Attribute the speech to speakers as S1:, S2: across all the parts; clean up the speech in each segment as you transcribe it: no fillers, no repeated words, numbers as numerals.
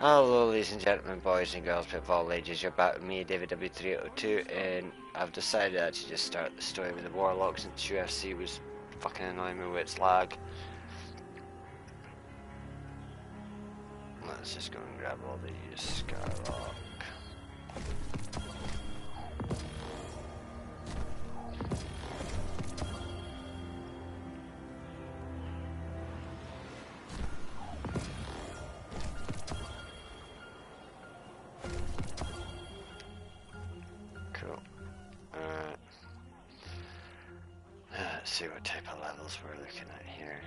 S1: Hello ladies and gentlemen, boys and girls of all ages, you're back with me, David W302, and I've decided to actually just start the story with the warlock since UFC was fucking annoying me with its lag. Let's just go and grab all these Skylock. Cool. Let's see what type of levels we're looking at here.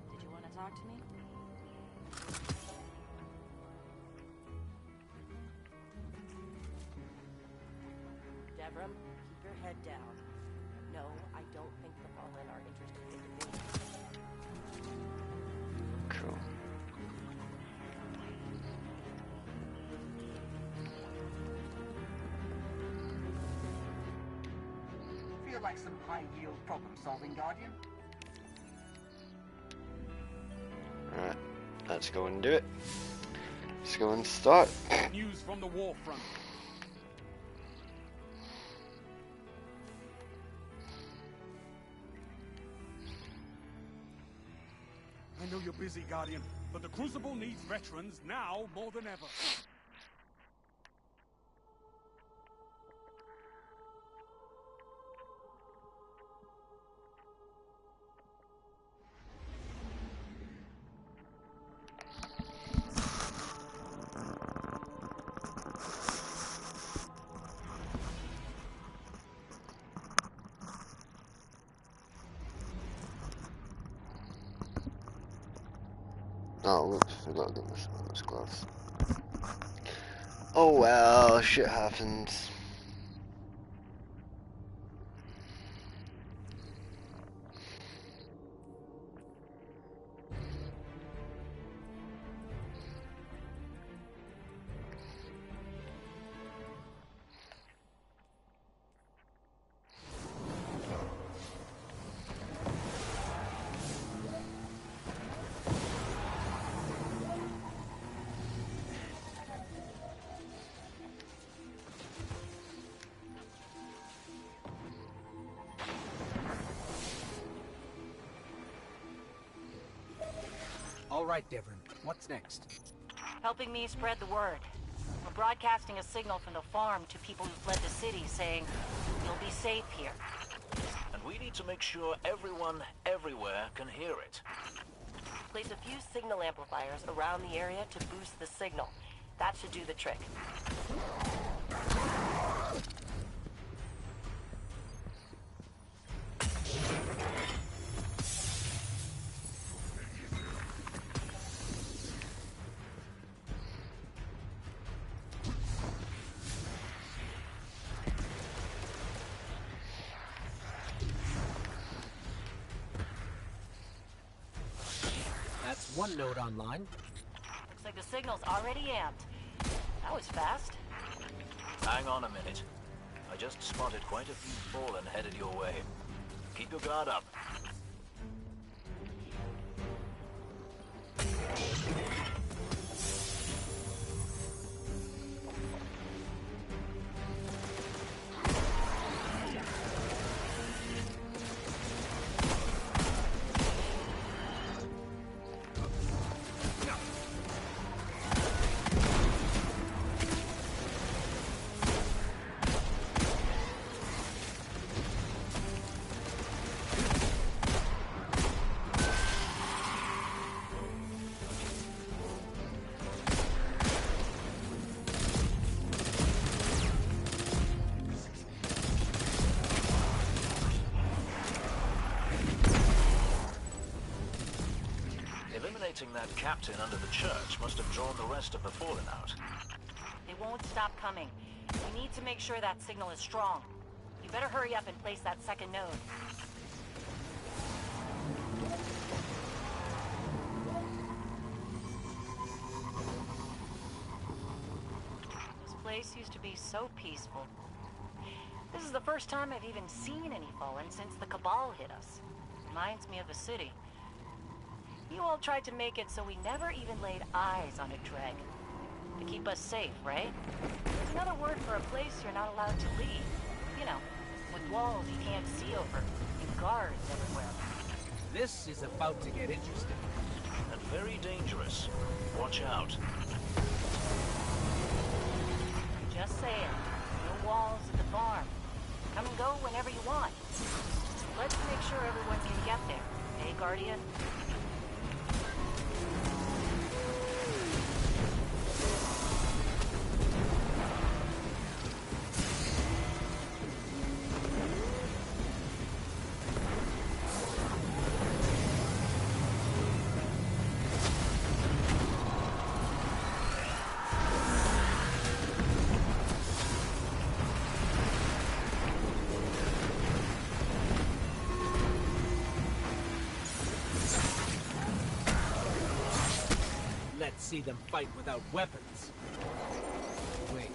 S2: Did you want to talk to me? Devram, keep your head down. No, I don't think the Fallen are interested in debate.
S1: Cool.
S3: Feel like some high-yield problem-solving, Guardian?
S1: Alright, let's go and do it. Let's go and start.
S4: News from the war front. I know you're busy, Guardian, but the Crucible needs veterans now more than ever.
S1: Oh, whoops, forgot to get myself those gloves. Oh well, shit happens.
S3: All right, Devon. What's next?
S2: Helping me spread the word. We're broadcasting a signal from the farm to people who fled the city saying, you'll be safe here.
S5: And we need to make sure everyone, everywhere can hear it.
S2: Place a few signal amplifiers around the area to boost the signal. That should do the trick.
S3: That's one node online.
S2: Looks like the signal's already amped. That was fast.
S5: Hang on a minute. I just spotted quite a few fallen headed your way. Keep your guard up. Eliminating that captain under the church must have drawn the rest of the fallen out.
S2: They won't stop coming. We need to make sure that signal is strong. You better hurry up and place that second node.
S6: place used to be so peaceful. This is the first time I've even seen any Fallen since the Cabal hit us. Reminds me of a city. You all tried to make it so we never even laid eyes on a Dreg. To keep us safe, right? There's another word for a place you're not allowed to leave. You know, with walls you can't see over, and guards everywhere.
S7: This is about to get interesting.
S5: And very dangerous. Watch out.
S6: Just saying. No walls at the farm. Come and go whenever you want. Let's make sure everyone can get there. Hey, Guardian?
S7: Let's see them fight without weapons. Wait.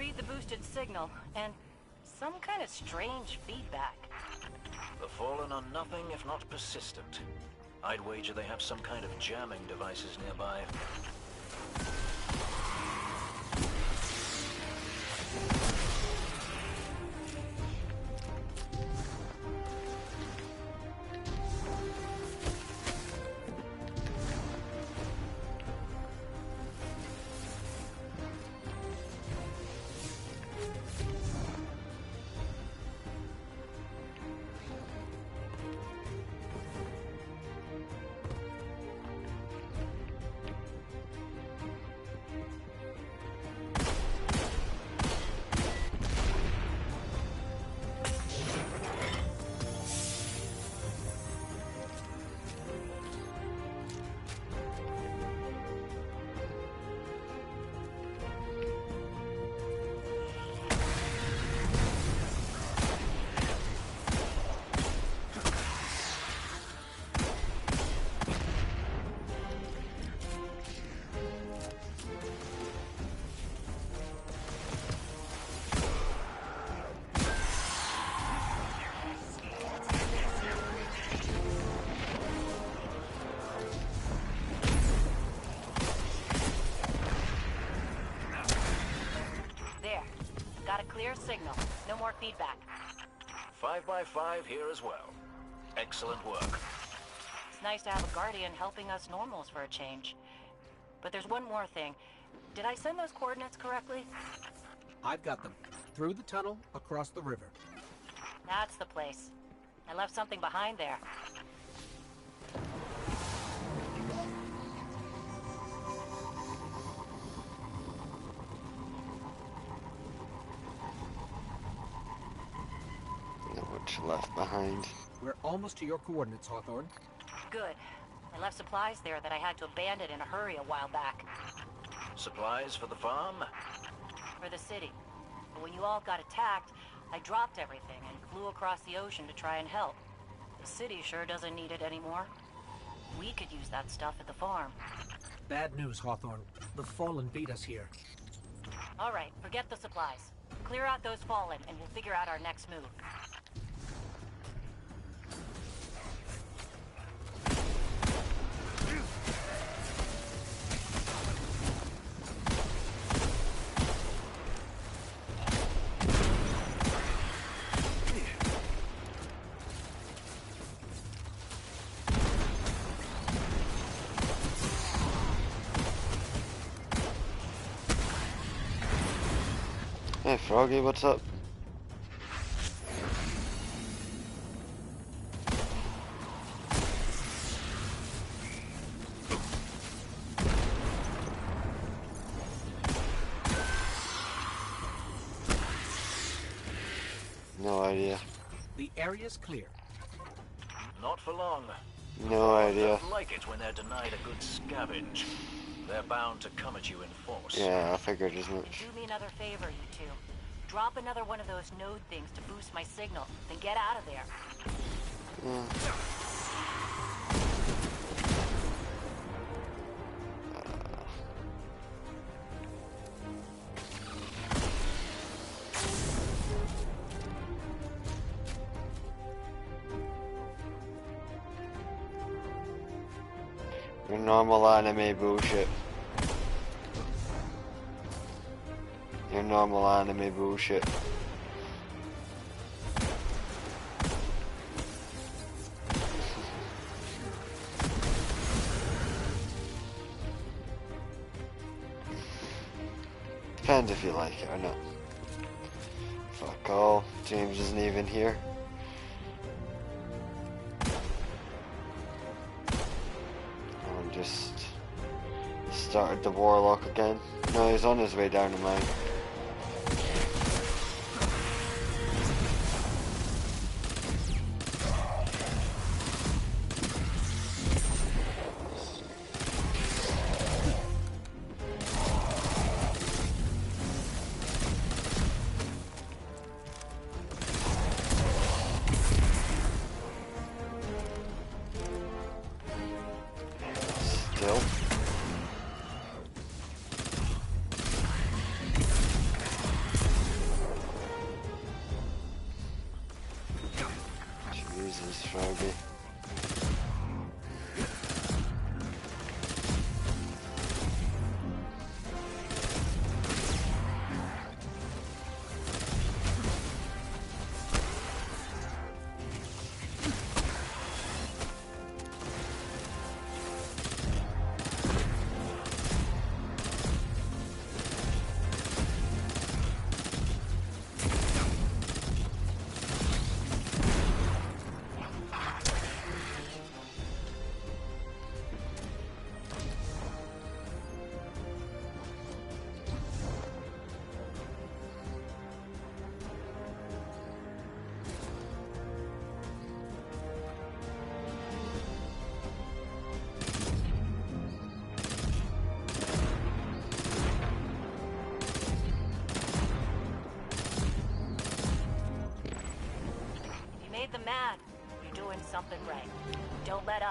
S6: read the boosted signal, and some kind of strange feedback.
S5: The Fallen are nothing if not persistent. I'd wager they have some kind of jamming devices nearby.
S6: Clear signal. No more feedback.
S5: 5 by 5 here as well. Excellent work.
S6: It's nice to have a guardian helping us normals for a change. But there's one more thing. Did I send those coordinates correctly?
S7: I've got them. Through the tunnel, across the river.
S6: That's the place. I left something behind there.
S1: Left behind.
S7: We're almost to your coordinates, Hawthorne.
S6: Good. I left supplies there that I had to abandon in a hurry a while back.
S5: Supplies for the farm?
S6: For the city. But when you all got attacked, I dropped everything and flew across the ocean to try and help. The city sure doesn't need it anymore. We could use that stuff at the farm.
S7: Bad news, Hawthorne. The Fallen beat us here.
S6: All right, forget the supplies. Clear out those Fallen, and we'll figure out our next move.
S1: Hey Froggy, what's up? No idea.
S7: The area's clear.
S5: Not for long.
S1: No idea.
S5: Don't like it when they're denied a good scavenge. They're bound to come at you in force.
S1: Yeah, I figured as much.
S6: Do me another favor, you two. Drop another one of those node things to boost my signal, then get out of there.
S1: Your normal anime bullshit. Your normal anime bullshit. Depends if you like it or not. Fuck all. James isn't even here. Just started the warlock again. No, he's on his way down the mine. Still.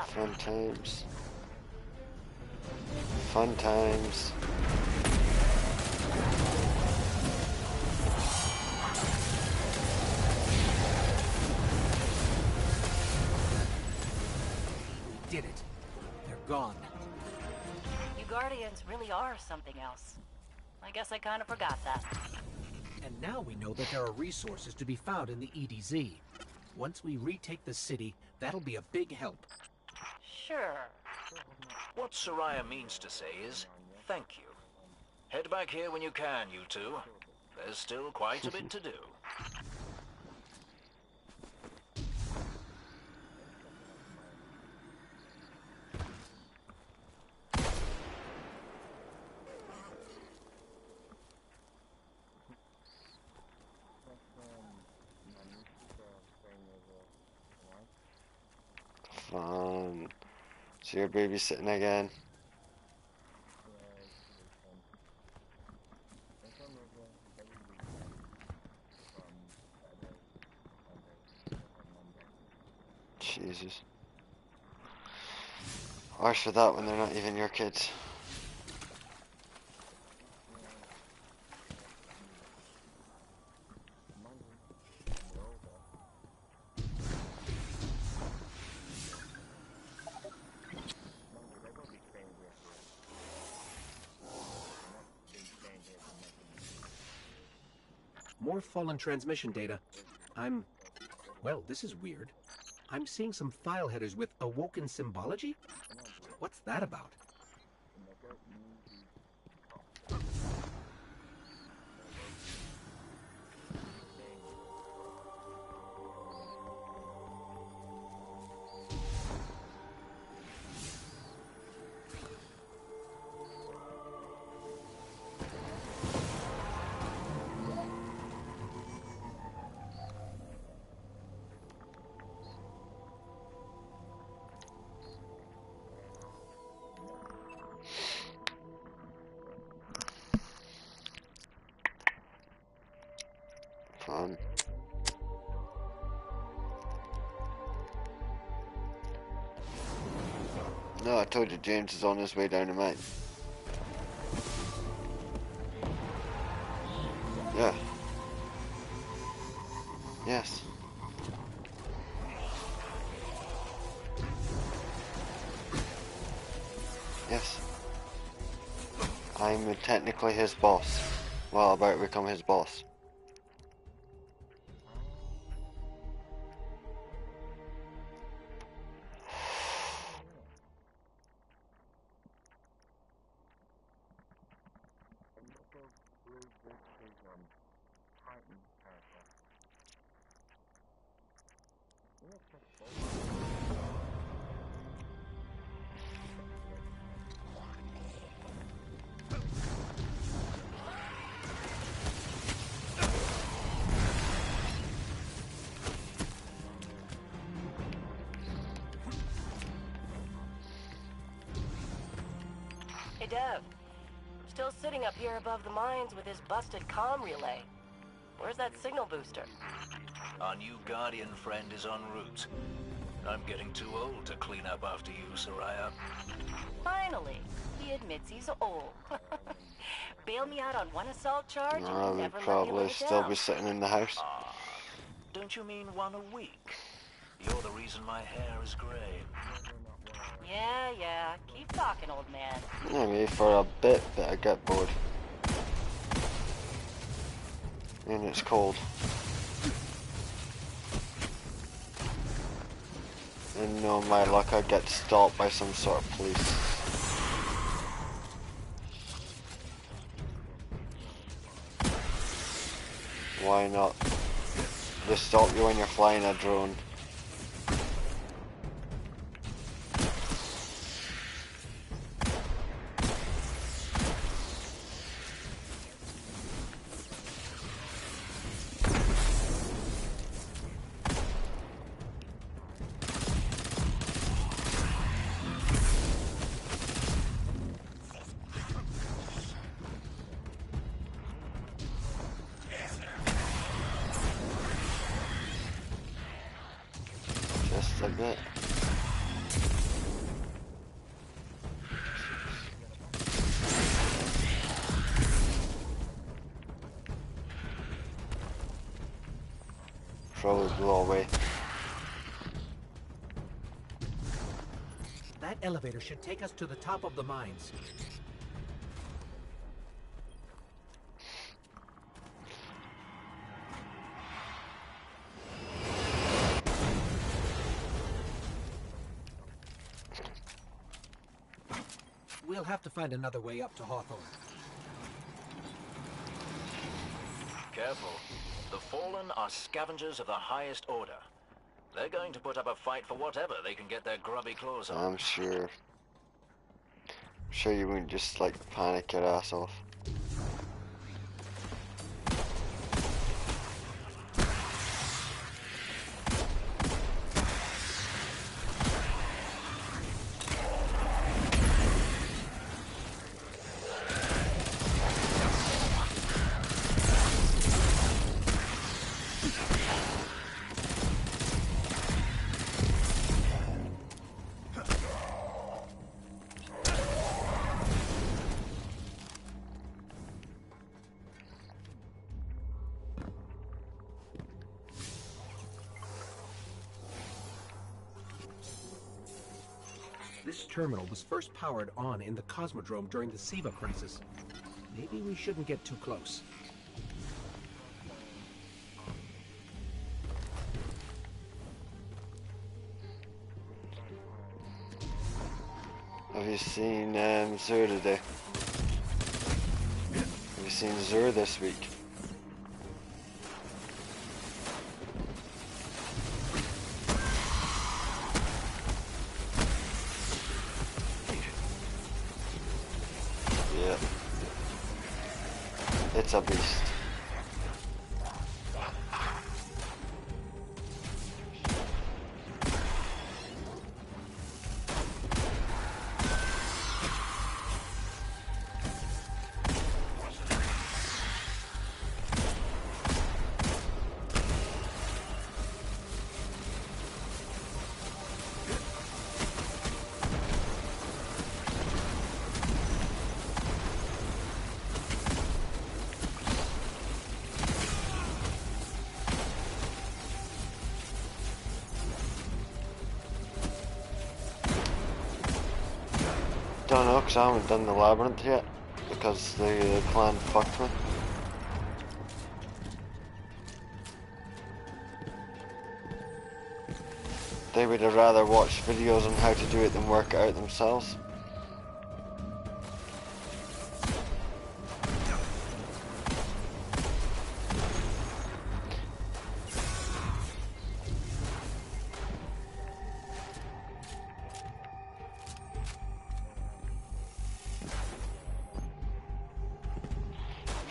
S6: up.
S1: Fun times. Fun times.
S7: We did it. They're gone.
S6: You Guardians really are something else. I guess I kind of forgot that.
S7: And now we know that there are resources to be found in the EDZ. Once we retake the city, that'll be a big help.
S6: Sure.
S5: What Soraya means to say is, thank you. Head back here when you can, you two. There's still quite a bit to do.
S1: Fun. So you're babysitting again? Jesus. Worse for that when they're not even your kids.
S7: More fallen transmission data. Well, this is weird. I'm seeing some file headers with awoken symbology? What's that about?
S1: Fun. No, I told you James is on his way down to mine. Yeah. Yes. Yes. I'm technically his boss. Well, about to become his boss.
S2: Hey, Dev. I'm still sitting up here above the mines with his busted comm relay. Where's that signal booster?
S5: Our new Guardian friend is en route. I'm getting too old to clean up after you, Soraya.
S6: Finally, he admits he's old. Bail me out on one assault charge and
S1: I
S6: you
S1: would
S6: never let me
S1: probably
S6: live it
S1: still
S6: down.
S1: be sitting in the house.
S5: Don't you mean one a week? You're the reason my hair is grey.
S6: Yeah. Keep talking, old man.
S1: I mean, for a bit, but I get bored. And it's cold. And no, my luck, I get stopped by some sort of police. Why not? They stop you when you're flying a drone. Just a bit. probably blow away.
S7: That elevator should take us to the top of the mines. We'll have to find another way up to Hawthorne.
S5: Careful. The Fallen are scavengers of the highest order. They're going to put up a fight for whatever they can get their grubby claws on.
S1: I'm sure. You wouldn't just like panic your ass off.
S7: This terminal was first powered on in the Cosmodrome during the SIVA crisis. Maybe we shouldn't get too close.
S1: Have you seen Zur today? Have you seen Zur this week? Yeah. It's a beast. Don't know, because I haven't done the labyrinth yet, because the clan fucked me. They would have rather watched videos on how to do it than work it out themselves.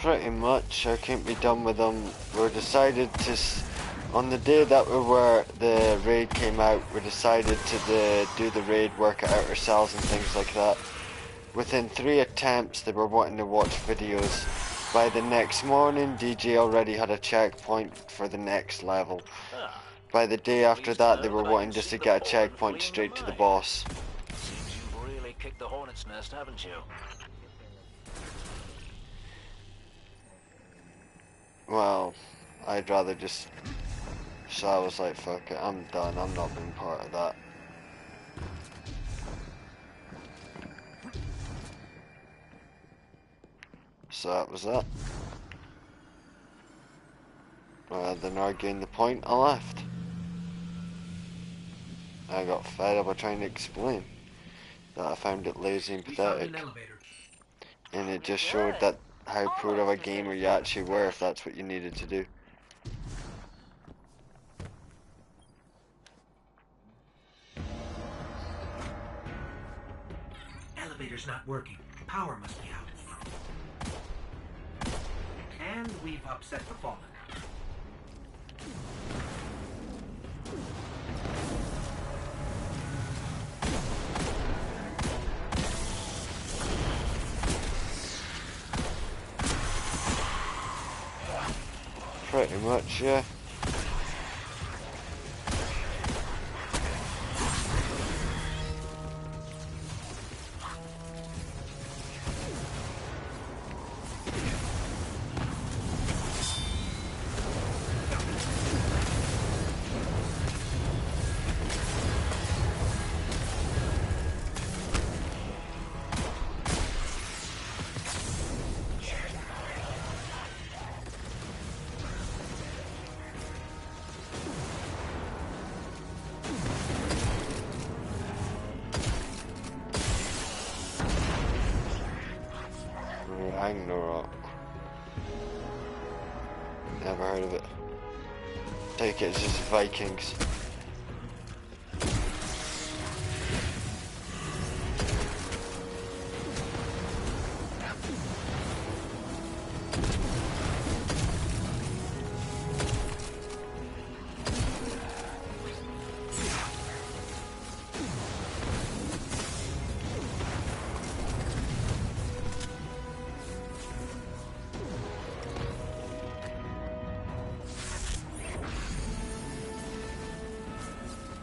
S1: Pretty much, I can't be done with them. We decided to, on the day that the raid came out, we decided to do the raid, work it out ourselves and things like that. Within 3 attempts, they were wanting to watch videos. By the next morning, DJ already had a checkpoint for the next level. By the day after that, they were wanting just to get a checkpoint straight to the boss.
S5: Seems you've really kicked the hornet's nest, haven't you?
S1: Well, I'd rather just... So I was like, fuck it, I'm done, I'm not being part of that. So that was that. Rather than arguing the point, I left. I got fed up of trying to explain that I found it lazy and pathetic. And it just showed that how poor of a gamer you actually were if that's what you needed to do.
S7: Elevator's not working. Power must be out. And we've upset the Fallen.
S1: Pretty much, yeah. Ragnarok. Never heard of it. Take it as just Vikings.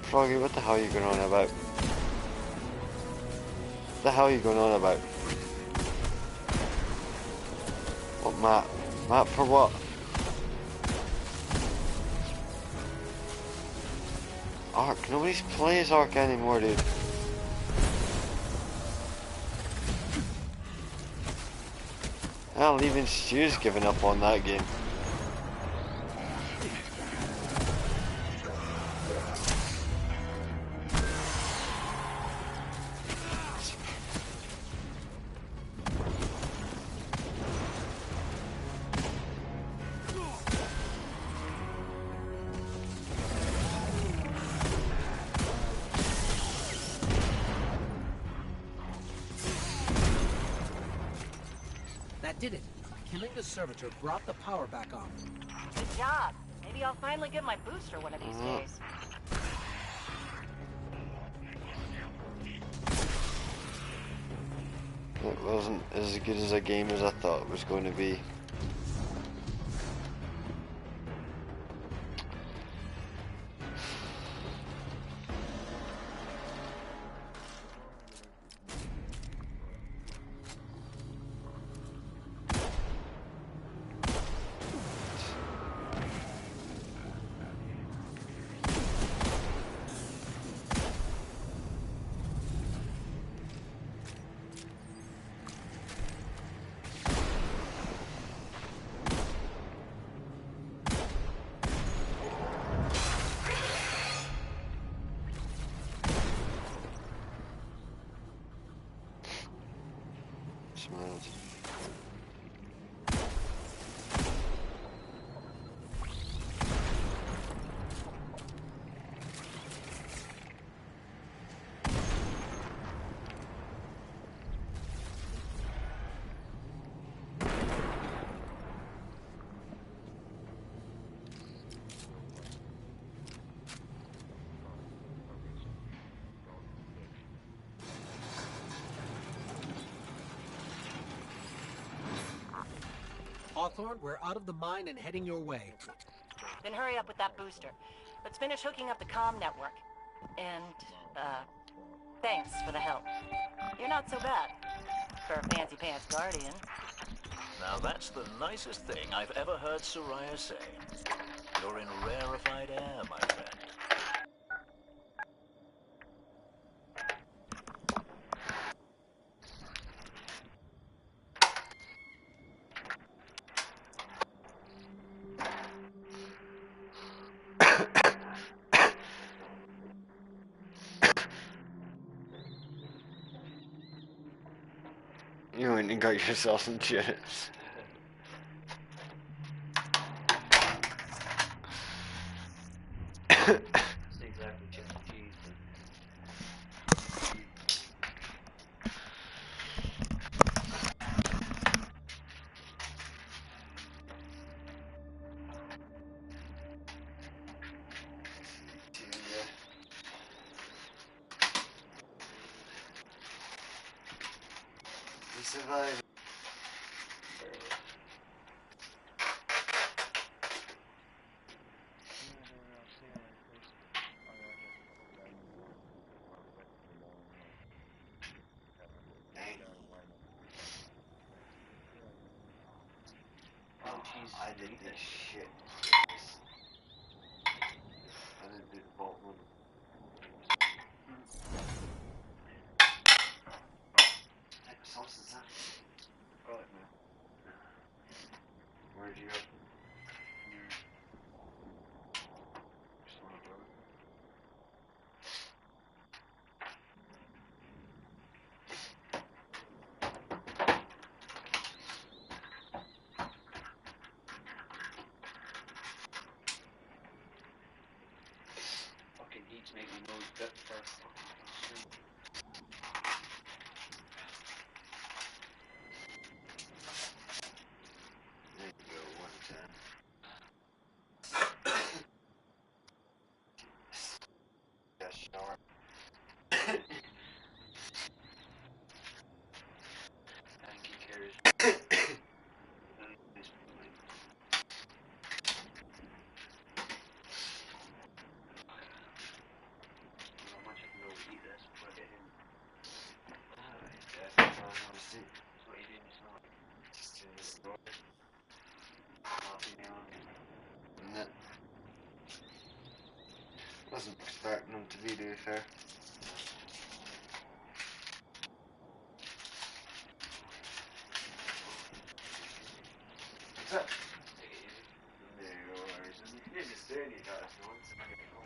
S1: Froggy, what the hell are you going on about? What the hell are you going on about? What map? Map for what? Ark? Nobody plays Ark anymore, dude. Hell, even Stu's given up on that game.
S7: That did it. Killing the servitor brought the power back on.
S6: Good job. Maybe I'll finally get my booster one of these days.
S1: It wasn't as good as a game as I thought it was going to be. Smells.
S7: Hawthorne, we're out of the mine and heading your way.
S6: Then hurry up with that booster. Let's finish hooking up the comm network. And, thanks for the help. You're not so bad. For a fancy pants guardian.
S5: Now that's the nicest thing I've ever heard Soraya say. You're in rarefied air, my friend.
S1: You went and got yourself some chips.
S8: It's exactly chips and cheese.
S1: We survived. I did this shit. I didn't do the vault one. What type of sauce is that?
S8: Garlic, man.
S1: Where'd you go?
S8: Just want to garlic.
S1: expecting them to be, to be fair. What's up? No worries. You can just stay in your if you want to get home.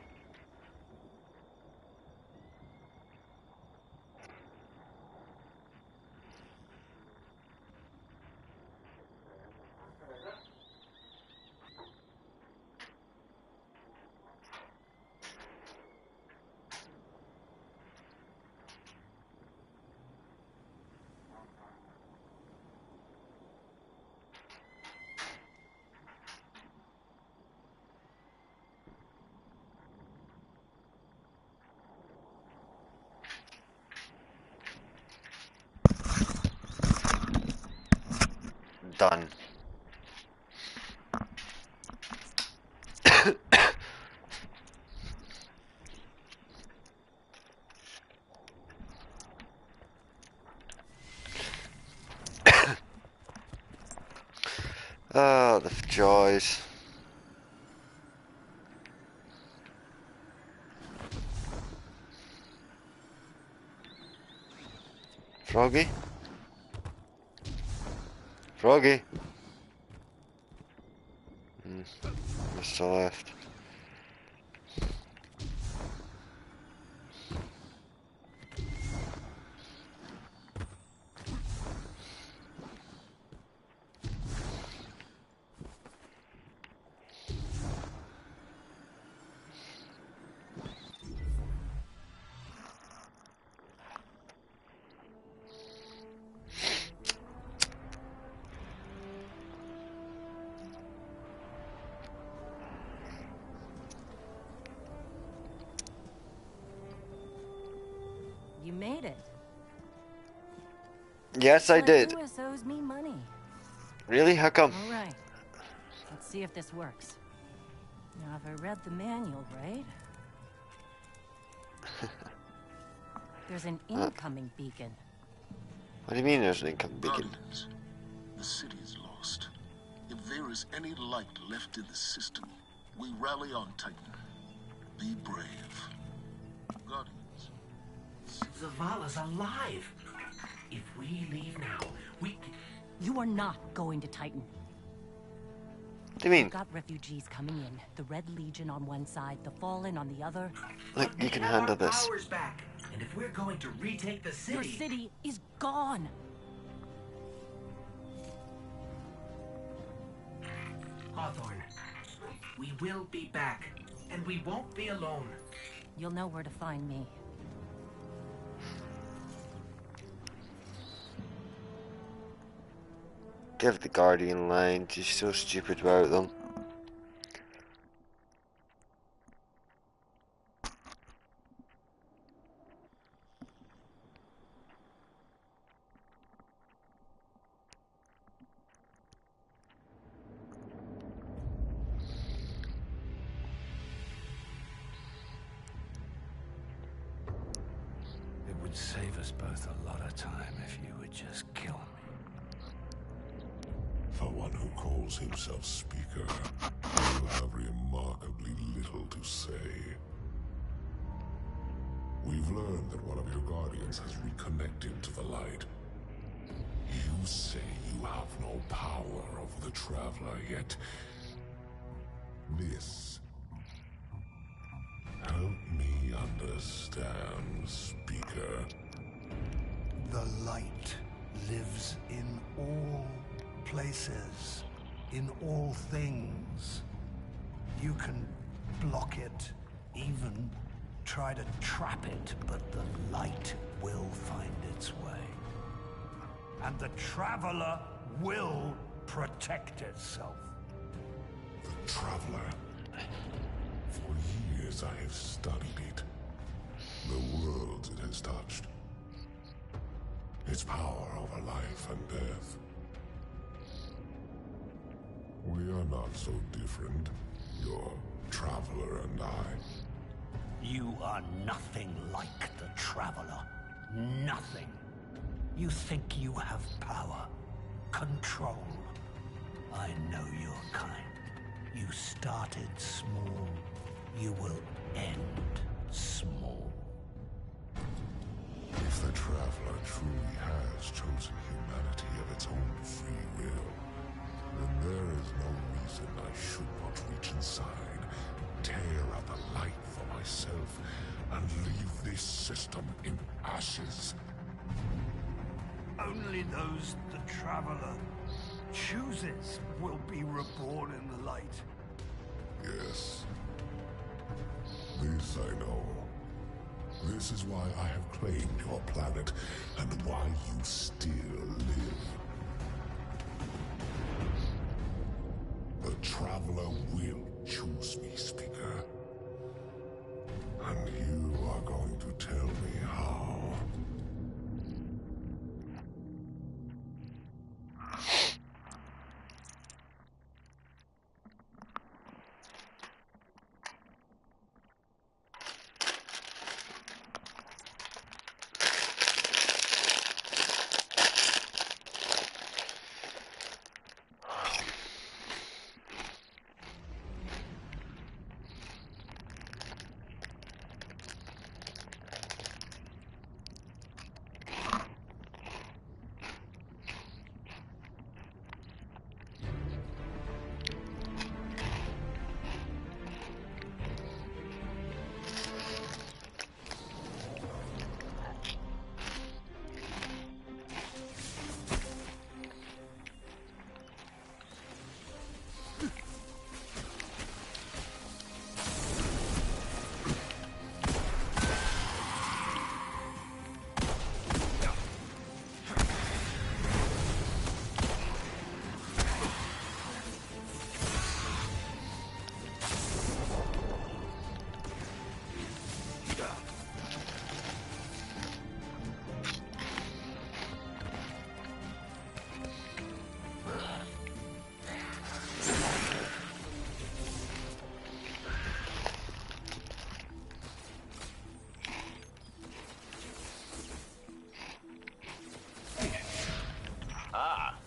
S1: Done. Oh, the joys. Froggy? Froggy? You're still left.
S2: You made it.
S1: Yes, I
S2: But
S1: did.
S2: Lewis owes me money.
S1: Really? How come?
S2: All right. Let's see if this works. Now, if I read the manual right, there's an incoming beacon.
S1: What do you mean there's an income beacon?
S9: Guardians, the city is lost. If there is any light left in the system, we rally on Titan. Be brave. Guardians.
S7: Zavala's alive. If we leave now, we...
S2: You are not going to Titan.
S1: What do you mean?
S2: We've got refugees coming in. The Red Legion on one side, the Fallen on the other.
S1: Look, you can
S7: have
S1: handle
S7: our
S1: this.
S7: powers back. And if we're going to retake the city...
S2: Your city is gone.
S7: Hawthorne, we will be back. And we won't be alone.
S2: You'll know where to find me.
S1: Give the Guardian lines. He's so stupid about them.
S10: It would save us both a lot of time if you would just kill me.
S11: For one who calls himself Speaker, you have remarkably little to say. We've learned that one of your Guardians has reconnected to the light. You say you have no power over the Traveler, yet... This... Help me understand, Speaker.
S10: The light lives in all places, in all things. You can block it, even try to trap it, but the light will find its way. And the Traveler will protect itself.
S11: The Traveler. For years I have studied it. The worlds it has touched. Its power over life and death. We are not so different, your Traveler and I.
S10: You are nothing like the Traveler. Nothing. You think you have power, control. I know your kind. You started small. You will end small.
S11: If the Traveler truly has chosen humanity of its own free will, then there is no reason I should not reach inside, tear out the light for myself, and leave this system in ashes.
S10: Only those the Traveler chooses will be reborn in the light.
S11: Yes. This I know. This is why I have claimed your planet, and why you still live. The Traveler will choose me, Speaker. And you are going to tell me how.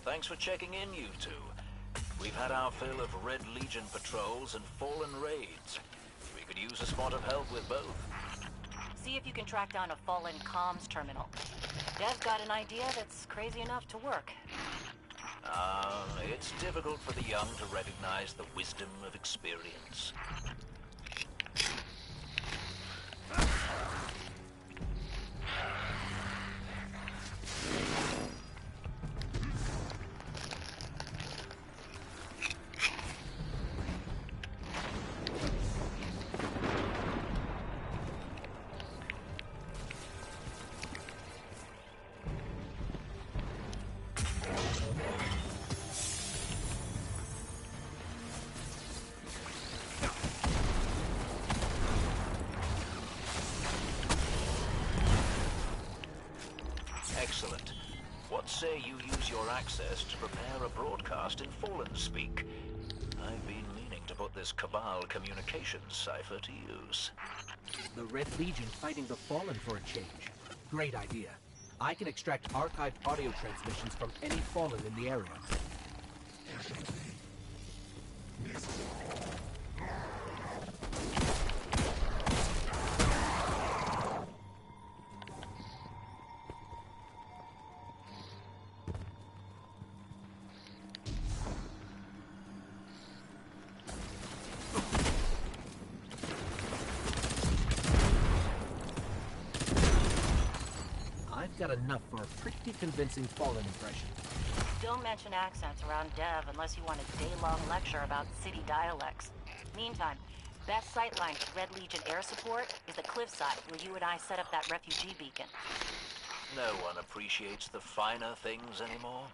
S5: Thanks for checking in, you two. We've had our fill of Red Legion patrols and Fallen raids. We could use a spot of help with both.
S6: See if you can track down a Fallen comms terminal. Dev's got an idea that's crazy enough to work.
S5: It's difficult for the young to recognize the wisdom of experience. Excellent. What say you use your access to prepare a broadcast in Fallen speak? I've been meaning to put this Cabal communications cipher to use.
S7: The Red Legion fighting the Fallen for a change. Great idea. I can extract archived audio transmissions from any Fallen in the area. Got enough for a pretty convincing Fallen impression.
S6: Don't mention accents around Dev unless you want a day-long lecture about city dialects. Meantime, best sightline to Red Legion air support is the cliffside where you and I set up that refugee beacon.
S5: No one appreciates the finer things anymore.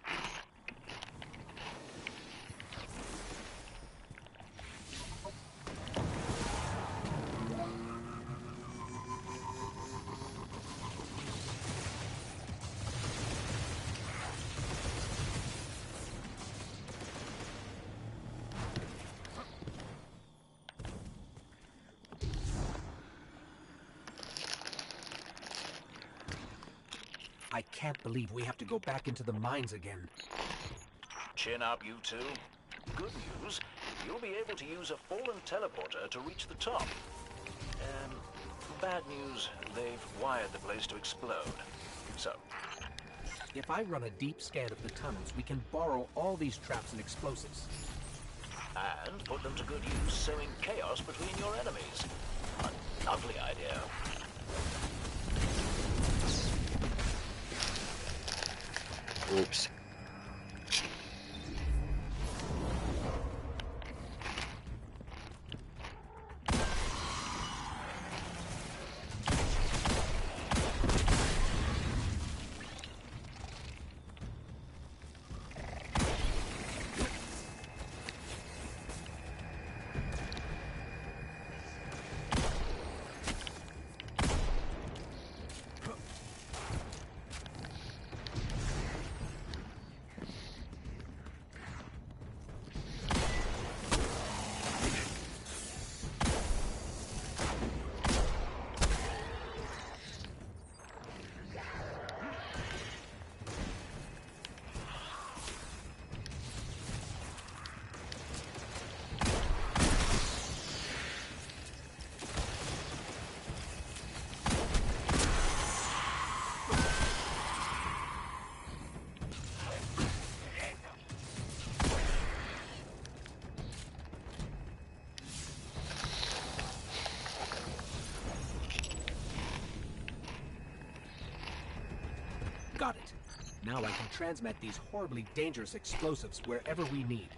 S7: I can't believe we have to go back into the mines again.
S5: Chin up, you two. Good news, you'll be able to use a Fallen teleporter to reach the top. Bad news, they've wired the place to explode. So,
S7: If I run a deep scan of the tunnels, we can borrow all these traps and explosives.
S5: and put them to good use sowing chaos between your enemies. A lovely idea.
S1: Oops.
S7: Got it. Now I can transmit these horribly dangerous explosives wherever we need.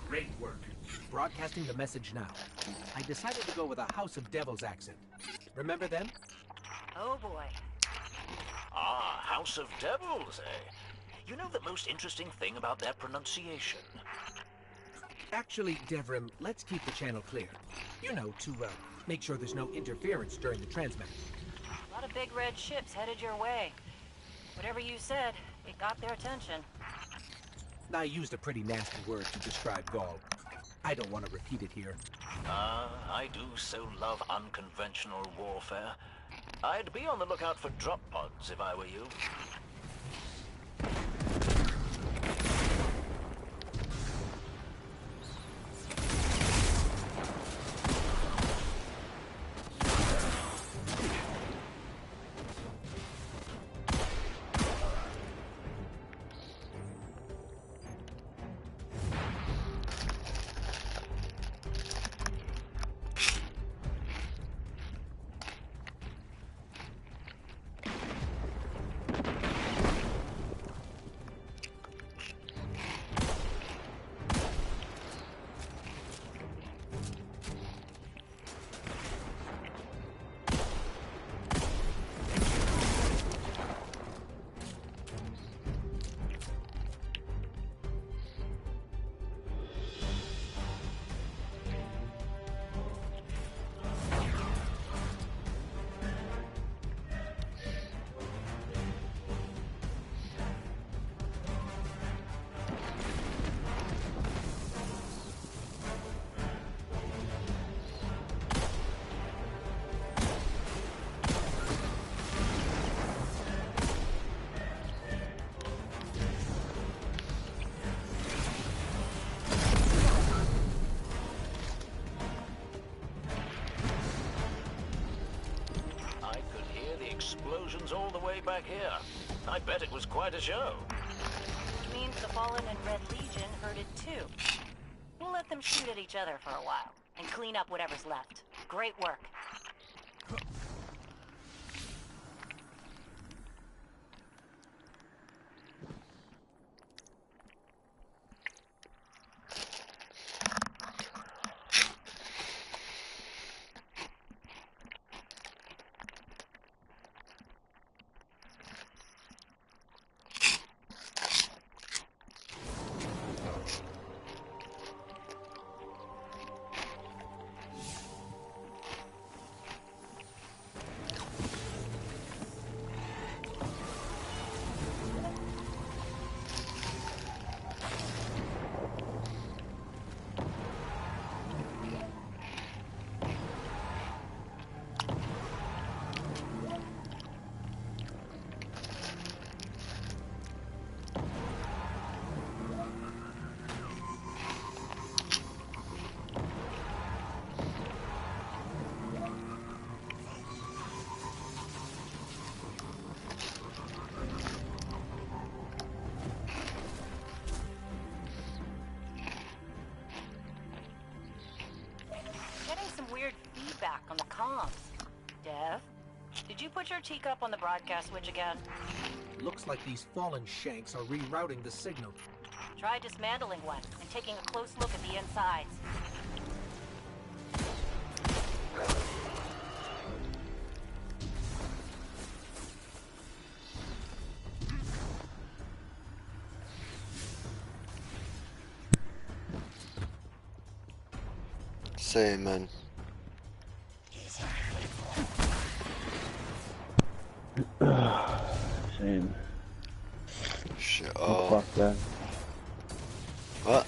S7: Great work. Broadcasting the message now. I decided to go with a House of Devils accent. Remember them?
S6: Oh boy.
S5: Ah, House of Devils, eh? You know the most interesting thing about their pronunciation?
S7: Actually, Devrim, let's keep the channel clear. You know, to make sure there's no interference during the transmit.
S6: A lot of big red ships headed your way. Whatever you said, it got their attention.
S7: I used a pretty nasty word to describe Gaul. I don't want to repeat it here.
S5: I do so love unconventional warfare. I'd be on the lookout for drop pods if I were you. Explosions all the way back here. I bet it was quite a show.
S6: Which means the Fallen and Red Legion heard it too. We'll let them shoot at each other for a while, and clean up whatever's left. Great work. Dev, did you put your teacup on the broadcast switch again?
S7: Looks like these fallen shanks are rerouting the signal.
S6: Try dismantling one and taking a close look at the insides.
S1: Same, man.
S12: Same.
S1: Shit.
S12: I'm
S1: Oh.
S12: fucked then.
S1: What?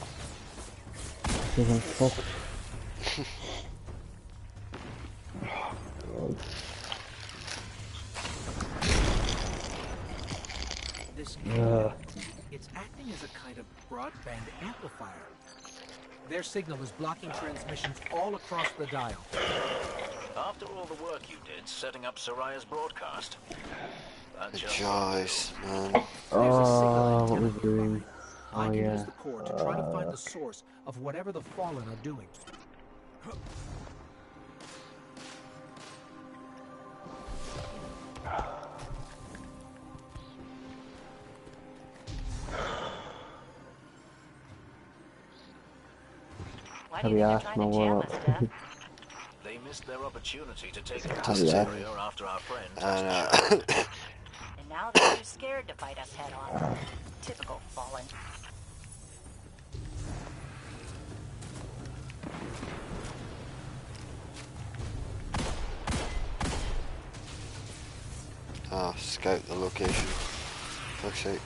S12: Because I'm fucked. Oh, God.
S7: This it's acting as a kind of broadband amplifier. Their signal is blocking transmissions all across the dial.
S5: After all the work you did setting up Soraya's broadcast.
S1: The choice, man.
S12: Oh, what was I doing?
S7: I
S12: Oh,
S7: can
S12: yeah.
S7: use the core to try to find the source of whatever the Fallen are doing.
S6: Why do you think they're trying to jam us, Dev?
S5: They missed their opportunity to take
S1: That's
S5: over this
S1: it.
S5: area after our friend
S6: And now they're too scared to fight us head on. Typical Fallen.
S1: Oh, scout the location. Fuck's sake.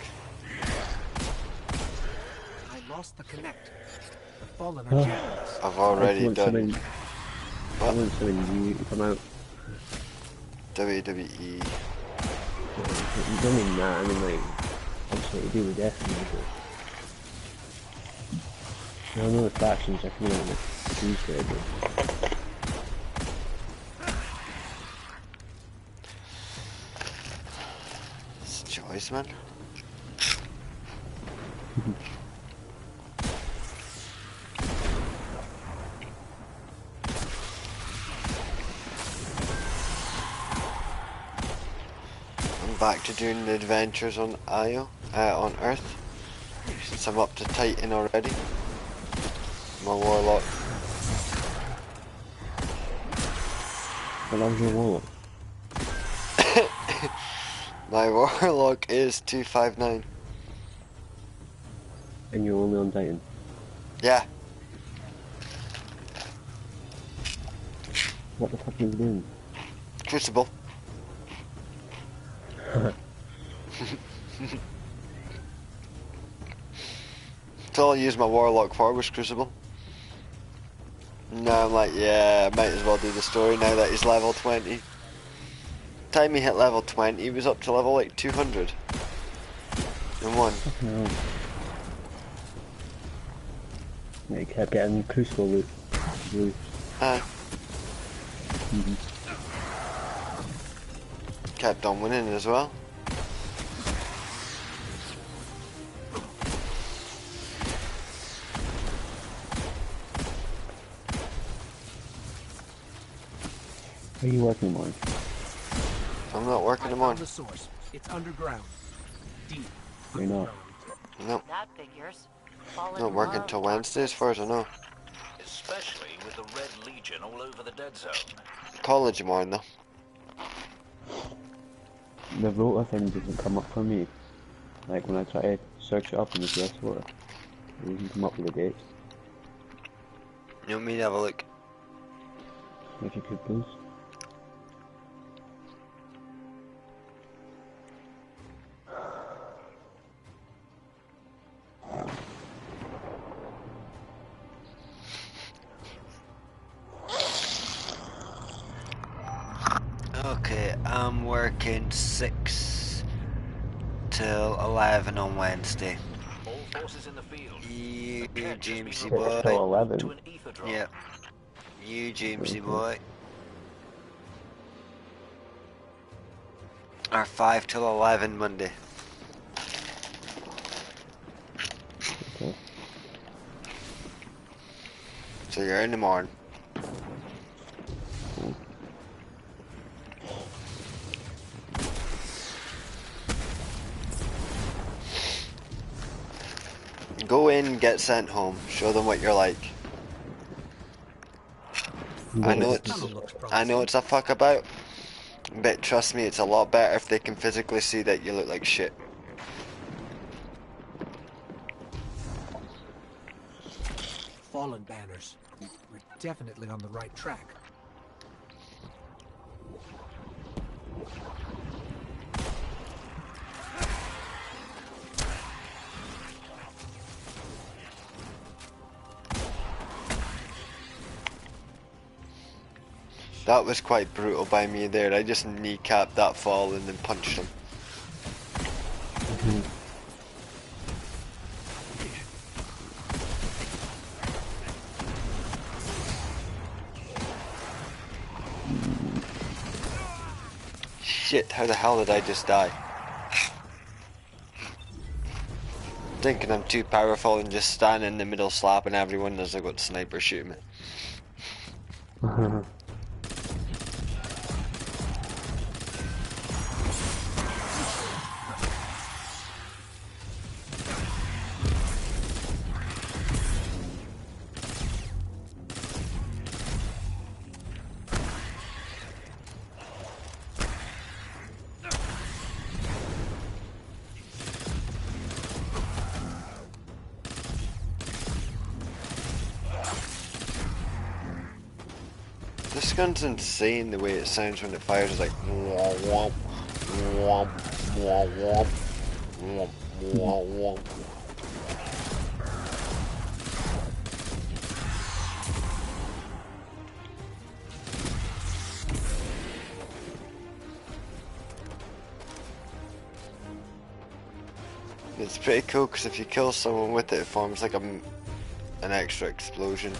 S7: I lost the connect. The Fallen are jamming us.
S1: I've already done.
S12: I want something new to come out.
S1: WWE.
S12: I don't mean that, I mean like, obviously to do with Destiny, but I know the factions are coming out next Tuesday, but
S1: It's a choice, man. I'm back to doing the adventures on on Earth. Since I'm up to Titan already. My warlock.
S12: how long's your warlock?
S1: My warlock is 259.
S12: And you're only on Titan?
S1: Yeah.
S12: What the fuck are you doing?
S1: Crucible. That's all I use my warlock for was Crucible. Now I'm like, yeah, I might as well do the story now that he's level 20. Time he hit level 20, he was up to level like 200. And one.
S12: No. Yeah, you kept getting Crucible loot.
S1: Kept on winning as well.
S12: Are you working on?
S1: I'm not working them on.
S7: The source. It's underground. Deep.
S12: You're not.
S1: No.
S6: That figures. Fallen
S1: Not working
S6: love
S1: till
S6: dark
S1: Wednesday as far as I know.
S5: especially with the Red Legion all over the dead zone.
S1: College of mine though.
S12: The Rota thing doesn't come up for me. Like when I try to search it up in the PS4, it doesn't come up with the dates.
S1: You want me to have a look?
S12: If you could please.
S1: Okay, I'm working 6 till 11 on Wednesday.
S5: All forces in the field.
S1: You, Jamesy
S12: 6
S1: boy.
S12: till 11.
S5: To an ether drop.
S1: Yep. You, Jamesy
S12: Okay.
S1: boy. Or 5 till 11 Monday.
S12: Okay.
S1: So you're in the morning. Go in, get sent home. Show them what you're like. I know it's a fuck about, but trust me, it's a lot better if they can physically see that you look like shit.
S7: Fallen banners. We're definitely on the right track.
S1: That was quite brutal by me there. I just kneecapped that fall and then punched him. Shit, how the hell did I just die? Thinking I'm too powerful and just stand in the middle slapping everyone as I got sniper shooting me. This gun's insane the way it sounds when it fires. It's like womp womp womp womp womp womp womp. It's pretty cool because if you kill someone with it, it forms like an extra explosion.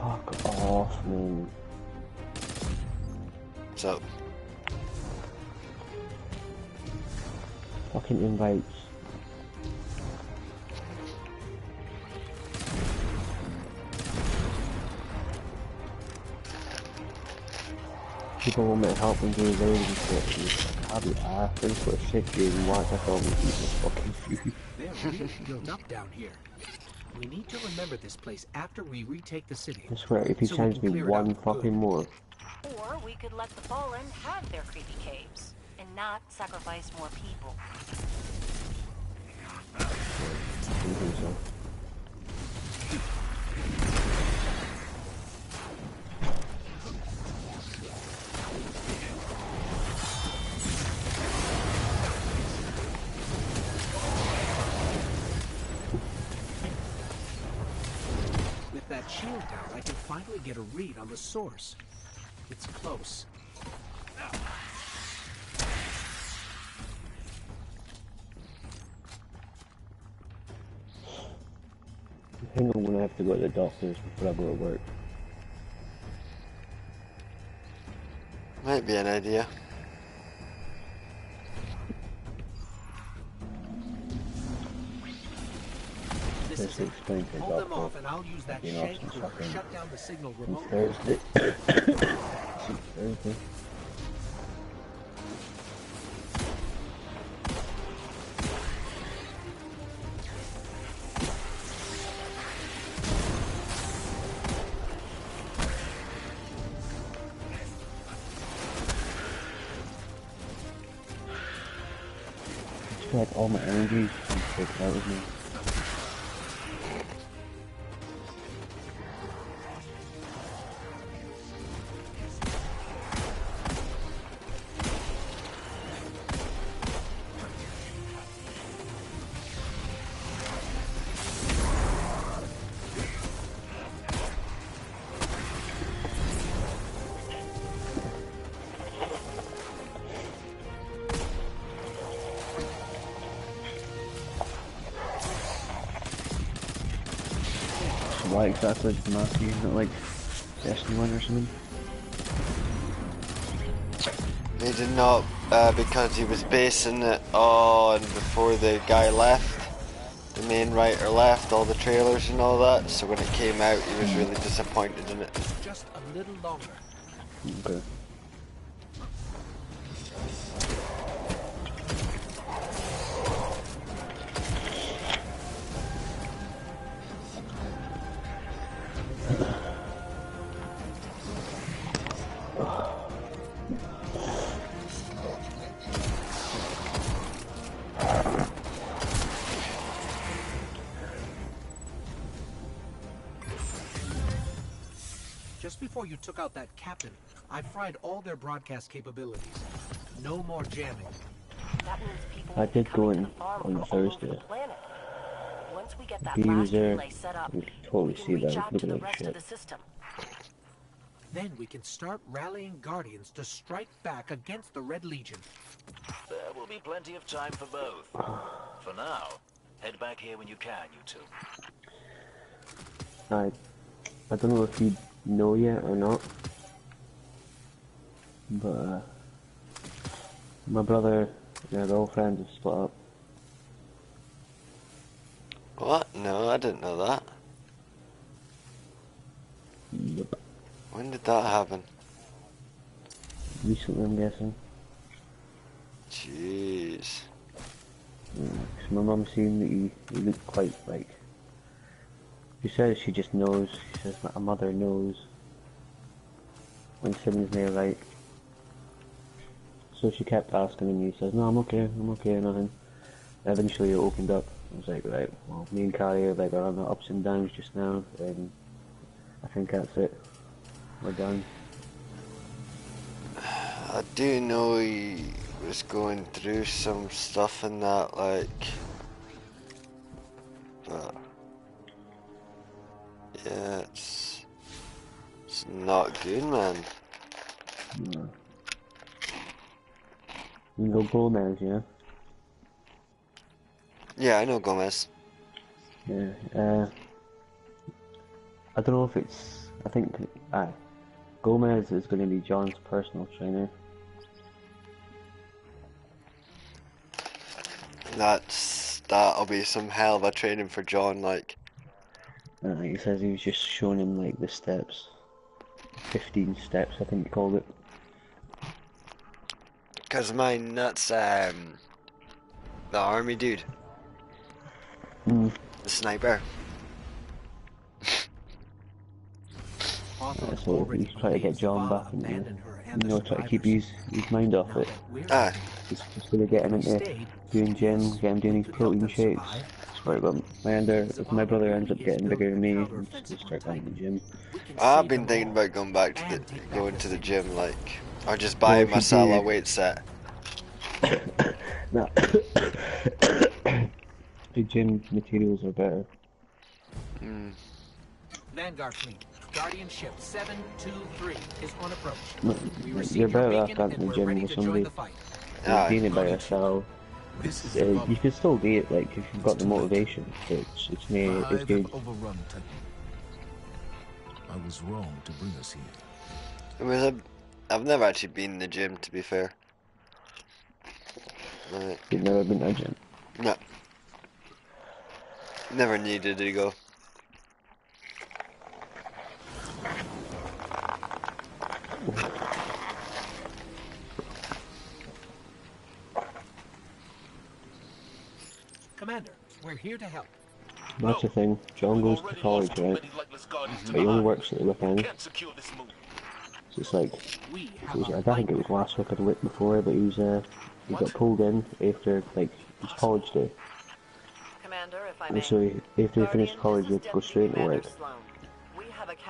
S12: Fuck off, man.
S1: So,
S12: fucking invites. People want me to help them do raids and shit. I'll be asking for a shit dude and watch us all be fucking food.
S7: They're really built up down here. We need to remember this place after we retake the city.
S12: I swear, if he sends me one fucking more.
S6: Or we could let the Fallen have their creepy caves and not sacrifice more people.
S12: I think so.
S7: With that shield down, I can finally get a read on the source. It's close.
S12: I think I'm gonna have to go to the doctors before I go to work.
S1: might be an idea.
S7: This is it. Hold them off and I'll use that shank cord to shut down the signal remotely.
S12: Thursday. Thursday. Like all my energy is taken out of me. Why exactly did the master use it, like Destiny 1 or something?
S1: They did not, because he was basing it on before the guy left, the main writer left, all the trailers and all that, so when it came out he was really disappointed in it.
S7: Just a little longer.
S12: Okay.
S7: Just before you took out that captain, I fried all their broadcast capabilities. No more jamming.
S2: That means people
S12: I
S2: will be
S12: did go
S2: coming to
S12: in
S2: the farm
S12: on
S2: from all over the
S12: Thursday.
S2: planet. Once we get
S12: If
S2: that
S12: he was
S2: last
S12: there,
S2: relay set up,
S12: you could
S2: we
S12: totally
S2: can
S12: see
S2: reach
S12: that.
S2: out to
S12: Looking
S2: the
S12: like
S2: rest of
S12: shit.
S2: the system.
S7: Then we can start rallying Guardians to strike back against the Red Legion.
S5: There will be plenty of time for both. For now, head back here when you can, you two.
S12: I don't know if you know yet or not, but my brother and their girlfriend have split up.
S1: What? No, I didn't know that.
S12: Yep.
S1: When did that happen?
S12: Recently, I'm guessing.
S1: Jeez.
S12: My mum seen that he looked quite like. She says she just knows. She says my mother knows when something's near right. So she kept asking him. He says, "No, I'm okay, nothing." Eventually, it opened up. I was like, "Right, well, me and Carrie are like on the ups and downs just now, and I think that's it. We're done."
S1: I do know he was going through some stuff in that, like, but yeah, it's not good, man.
S12: Yeah. You can go Gomez, yeah?
S1: Yeah, I know Gomez.
S12: Yeah, I don't know if it's, I think, Gomez is going to be John's personal trainer.
S1: That'll be some hell of a training for John, like.
S12: He says he was just showing him, like, the steps. 15 steps, I think he called it.
S1: Cause mine, that's, the army dude.
S12: Mm.
S1: The sniper.
S12: So he's trying to get John back and, try to keep his mind off it.
S1: Ah.
S12: He's just going to get him into doing gym, get him doing his protein shakes. Swear, but if my brother ends up getting bigger than me, I'm just going to start going to the gym.
S1: I've been thinking about going to the gym, like, or just buying myself a weight set.
S12: No. The gym materials are better.
S1: Mm.
S7: Vanguard fleet, Guardian ship 723 is on approach.
S12: You're better off going to the gym with somebody. Doing it by yourself. You can still do it, like, if you've got the motivation. It's good.
S9: I was wrong to bring us here.
S1: I've never actually been in the gym, to be fair. Like,
S12: You've never been to a gym?
S1: No. Never needed to go.
S7: Commander, we're here to help.
S12: That's the thing. John goes to college, right? But he only works at the weekend. So it's like, I think it was last week or the week before, but he got pulled in after, like, his college day.
S6: Commander, if I
S12: And
S6: may.
S12: so after he finished college, he had to go straight to work.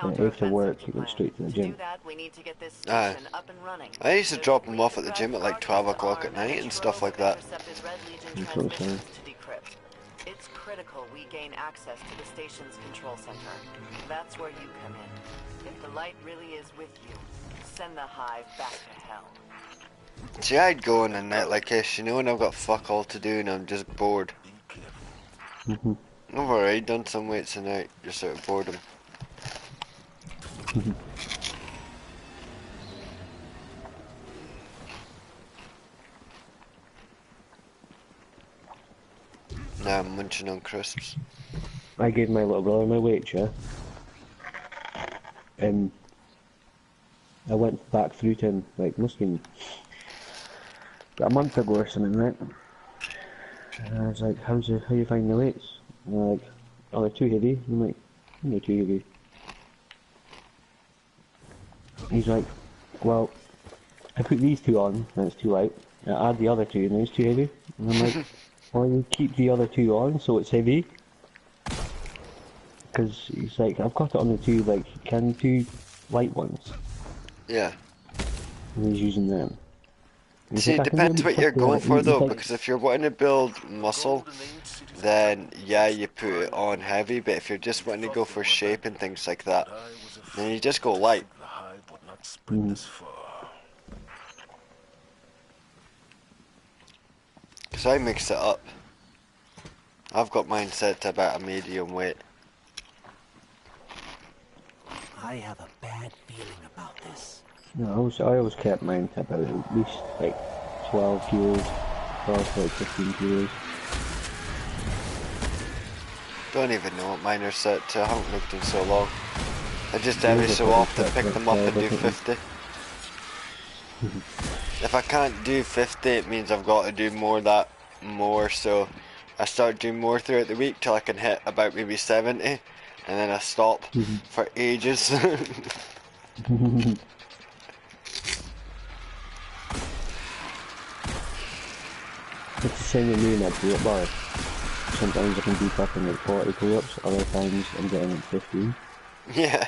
S12: And after work, he went straight to the gym.
S1: I used to drop him off at the gym at like 12 o'clock at night and stuff like that.
S12: That's what I'm saying.
S6: It's critical we gain access to the station's control center. That's where you come in. If the light really is with you, send the hive back to hell.
S1: See, I'd go on a night like this, you know, when I've got fuck all to do and I'm just bored.
S12: Mm-hmm.
S1: I've already done some weights tonight, just out of boredom. Now I'm munching on crisps.
S12: I gave my little brother my weight, yeah. I went back through to him, like, must have been a month ago or something, right? And I was like, how you find the weights? And they're like, oh, they're too heavy. I'm like, they're too heavy. He's like, well, I put these two on and it's too light. I add the other two and it's too heavy. And I'm like, well, you keep the other two on so it's heavy. Because he's like, I've got it on the two, like, can two light ones.
S1: Yeah.
S12: And he's using them. And he's
S1: See,
S12: like,
S1: it
S12: I can do
S1: depends
S12: about
S1: what you're
S12: 50
S1: going
S12: like
S1: for
S12: 80
S1: though,
S12: things.
S1: because if you're wanting to build muscle, then yeah, you put it on heavy, but if you're just wanting to go for shape and things like that, then you just go light. Because I mix it up. I've got mine set to about a medium weight.
S10: I have a bad feeling about this.
S12: No, I always kept mine to about at least like 12 kilos, 12 to like 15 kilos.
S1: Don't even know what mine are set to, I haven't looked in so long. I just
S12: Yours
S1: every
S12: are
S1: so
S12: probably
S1: often
S12: set
S1: pick
S12: to
S1: them up and
S12: 12, I
S1: do
S12: think.
S1: 50. If I can't do 50, it means I've got to do more, so I start doing more throughout the week till I can hit about maybe 70, and then I stop for ages.
S12: It's the same with me in that pull-up bar. Sometimes I can do fucking like 40 pull-ups, other times I'm getting like 15.
S1: Yeah.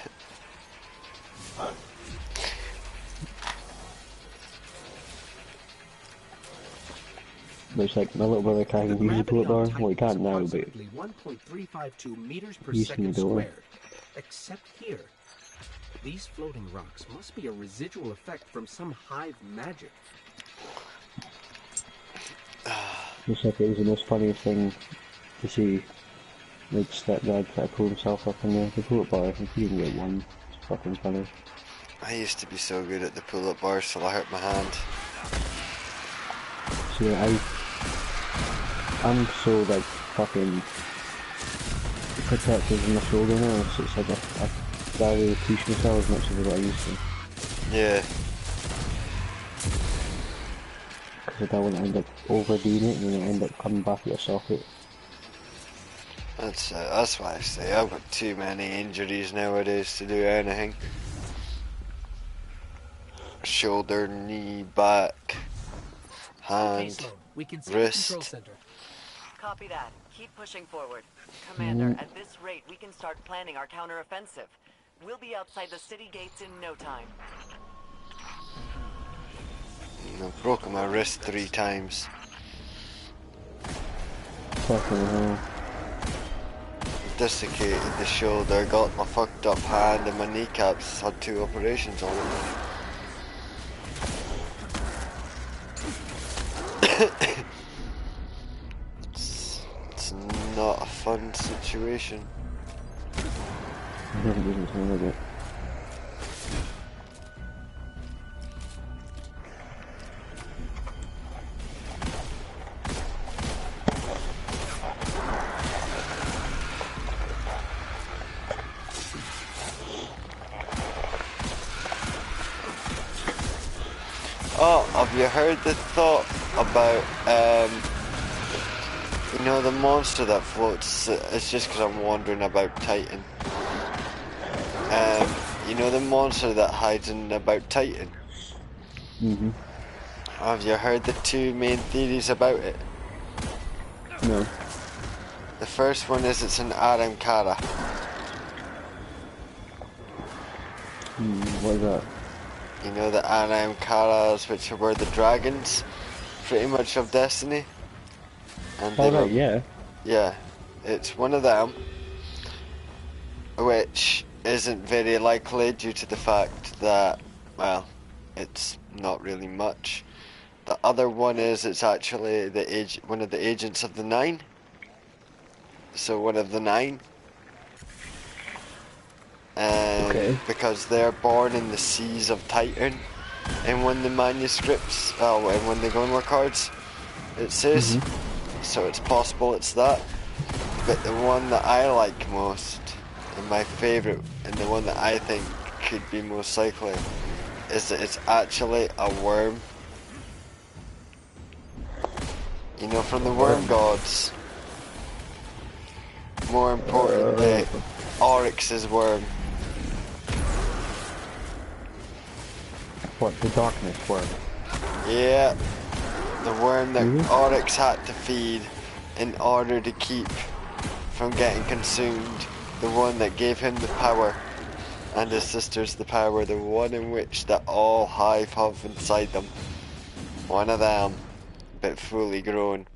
S12: But it's like my little brother can't use the pull-up bar. Well, he can't now, but
S7: Approximately 1.352 meters per
S12: he used to
S7: second
S12: do it.
S7: squared. Except here. These floating rocks must be a residual effect from some hive magic.
S12: It's like it was the most funniest thing to see. Like stepdad try to pull himself up in the pull-up bar and he didn't get one. It's fucking funny.
S1: I used to be so good at the pull-up bars till I hurt my hand.
S12: So yeah, I'm so like fucking protective in my shoulder now, so it's like I barely push myself as much as I used to.
S1: Yeah.
S12: Because I don't want to end up overdoing it and then I end up coming back at a socket.
S1: That's why I say I've got too many injuries nowadays to do anything. Shoulder, knee, back,
S6: Okay,
S1: hand,
S6: Sloan. We can see the control
S1: wrist.
S6: center. Copy that. Keep pushing forward. Commander, at this rate, we can start planning our counteroffensive. We'll be outside the city gates in no time.
S1: I've broken my wrist 3 times.
S12: Fucking hell.
S1: Desiccated the shoulder, got my fucked up hand and my kneecaps. Had 2 operations on them. It's not a fun situation.
S12: It doesn't sound like it.
S1: Oh, have you heard the thought about, you know, the monster that floats? It's just because I'm wondering about Titan. You know the monster that hides in about Titan? Have you heard the 2 main theories about it?
S12: No.
S1: The first one is it's an Aram Kara.
S12: What is that?
S1: You know the Aram Karas, which were the dragons, pretty much of Destiny. And they
S12: Alright, yeah.
S1: Yeah, it's one of them, which isn't very likely due to the fact that, well, it's not really much. The other one is it's actually one of the agents of the 9. So one of the 9.
S12: Okay.
S1: Because they're born in the seas of Titan, in one of the manuscripts, in one of the Gunwar cards, it says. So it's possible it's that. But the one that I like most, and my favourite, and the one that I think could be most likely, is that it's actually a worm. You know, from the worm gods. More importantly, Oryx's worm.
S12: What, the darkness worm?
S1: Yeah, the worm that Oryx had to feed in order to keep from getting consumed. The one that gave him the power. and his sister's the power, the one in which that all hive have inside them. One of them, but fully grown.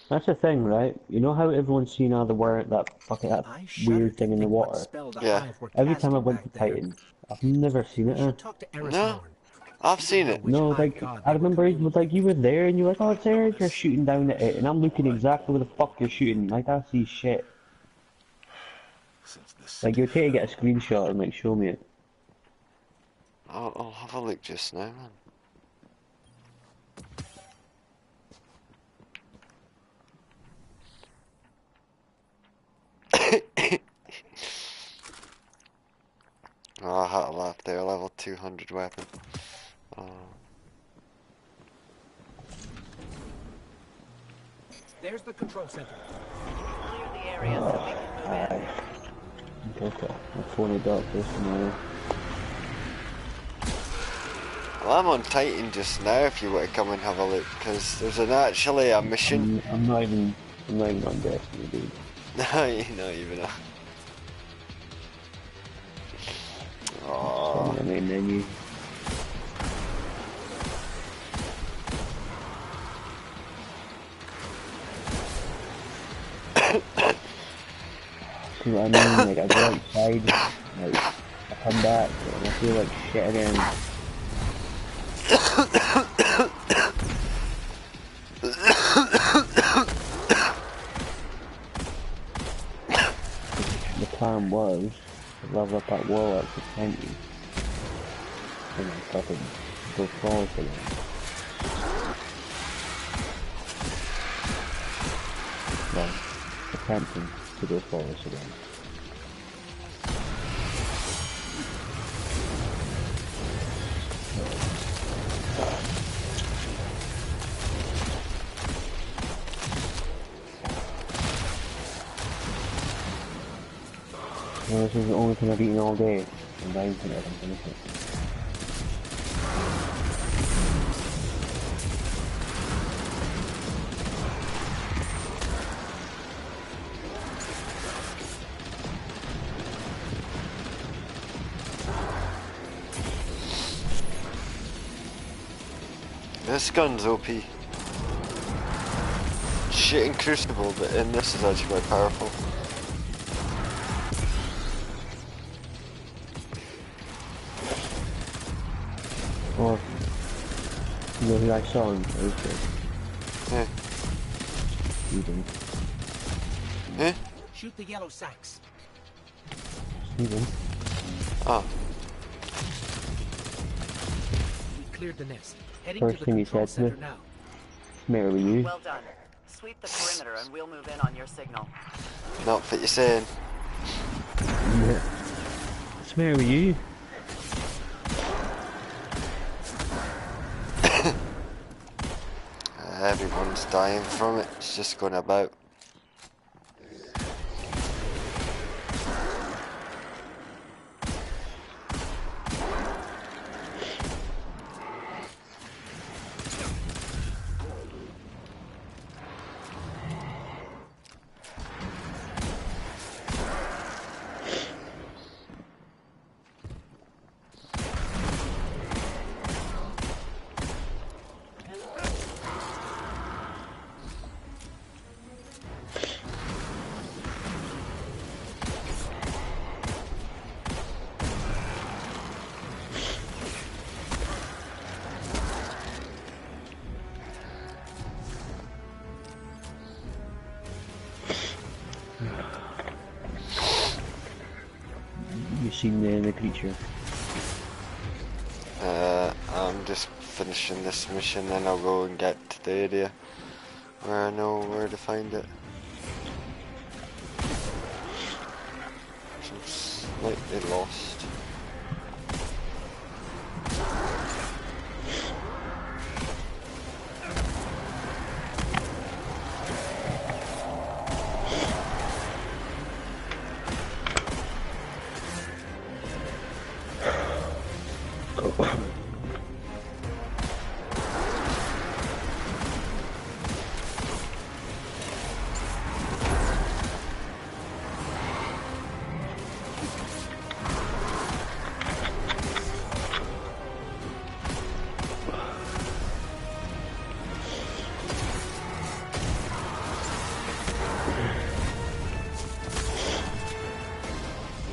S12: That's the thing, right? You know how everyone's seen all the word that fucking that weird thing in the water?
S1: Yeah.
S12: Every time I went to Titan, I've never seen it.
S1: No, I've seen it.
S12: No, like I remember, like you were there and you were like, "Oh, it's Eric, you're shooting down at it," and I'm looking exactly where the fuck you're shooting. Like I see shit. Like you're trying to get a screenshot and like show me it.
S1: I'll have a look just now, man. Oh, I had a laugh there, level 200 weapon. Oh.
S7: There's the control center.
S6: Clear the area so we can move in.
S12: Okay, my phone is dark this tomorrow.
S1: Well, I'm on Titan just now if you want to come and have a look, because there's actually a mission.
S12: I'm not even on Destiny, dude.
S1: No, you're not even on.
S12: Send me a menu. See what I mean? Like I go outside, like I come back and I feel like shit again. The plan was to level up that warlock to 20 and then fucking go forward for them. Well, attempting to go forward for them. Well, this is the only thing I've eaten all day, and I think I can finish it.
S1: This gun's OP. Shit in Crucible, but in this is actually quite powerful.
S12: Or, you know who I saw in Thursday?
S1: Yeah.
S12: You didn't.
S1: Yeah?
S7: Shoot the yellow sacks.
S12: Steven.
S1: Oh.
S7: We cleared the nest. Heading
S12: First
S7: to the
S12: thing he
S7: control
S12: said to me,
S7: center now.
S12: Mary, were you?
S2: Well done. Sweep the perimeter and we'll move in on your signal.
S1: Not what you're saying.
S12: Yeah. Mary, were you?
S1: Everyone's dying from it, it's just going about.
S12: You seen the creature?
S1: I'm just finishing this mission, then I'll go and get to the area where I know where to find it. I'm slightly lost.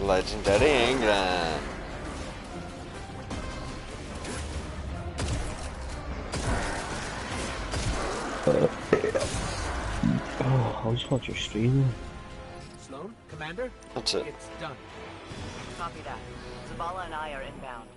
S1: Legendary England.
S12: Oh, I'll just watch your stream.
S7: Sloan, Commander?
S1: That's it.
S7: It's done.
S6: Copy that. Zavala and I are inbound.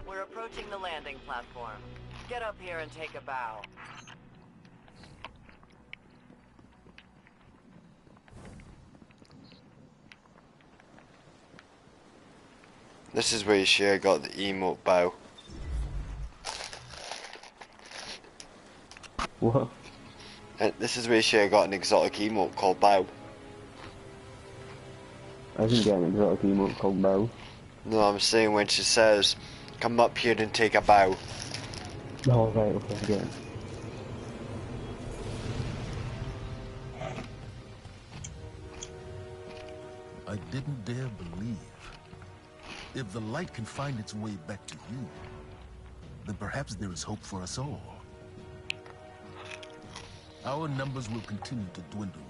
S6: We're approaching the landing platform. Get up here and take a bow.
S1: This is where you sure got the emote bow.
S12: What?
S1: And this is where you sure got an exotic emote called bow.
S12: I didn't get an exotic emote called Bow.
S1: No, I'm saying when she says, come up here and take a bow.
S12: Oh, right, okay, I get it.
S9: I didn't dare believe. If the light can find its way back to you, then perhaps there is hope for us all. Our numbers will continue to dwindle.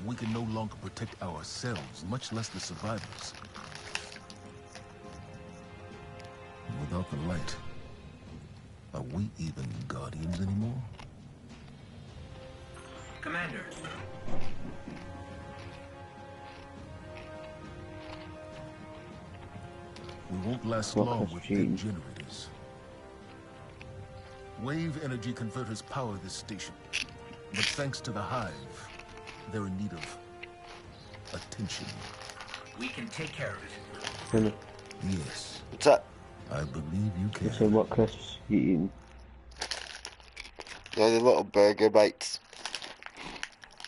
S9: We can no longer protect ourselves, much less the survivors. Without the light, are we even guardians anymore?
S10: Commander.
S9: We won't last
S12: What
S9: long
S12: has
S9: with
S12: changed?
S9: big generators. Wave energy converters power this station. But thanks to the Hive, they're in need of attention.
S10: We can take care of it.
S12: Really?
S9: Yes,
S1: What's that?
S9: I believe you
S12: You
S9: can.
S12: say what crisps you eating?
S1: Yeah, the little burger bites.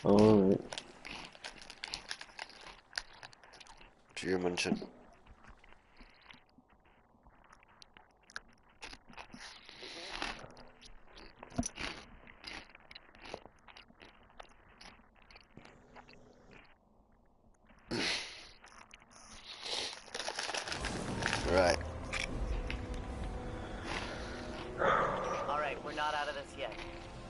S12: Oh, right.
S1: What you mentioned. Right.
S6: Alright, we're not out of this yet.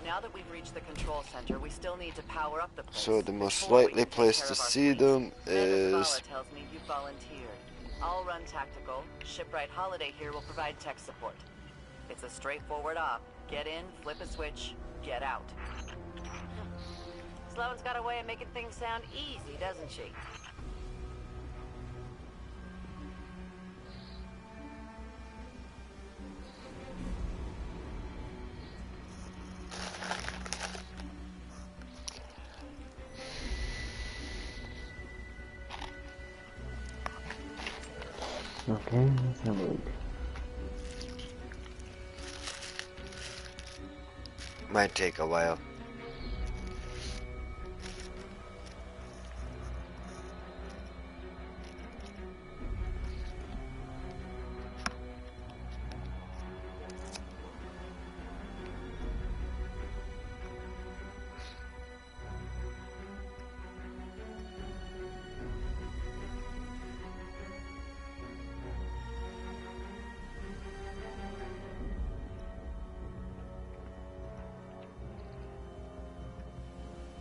S6: Now that we've reached the control center, we still need to power up the place.
S1: So the most
S6: before we
S1: likely
S6: can take
S1: place
S6: care
S1: to
S6: of our
S1: see
S6: fleet.
S1: them
S6: Commander
S1: is...
S6: Zavala tells me you volunteered. I'll run tactical. Shipwright Holiday here will provide tech support. It's a straightforward op. Get in, flip a switch, get out. Sloan's got a way of making things sound easy, doesn't she?
S12: Okay, let's have a look.
S1: Might take a while.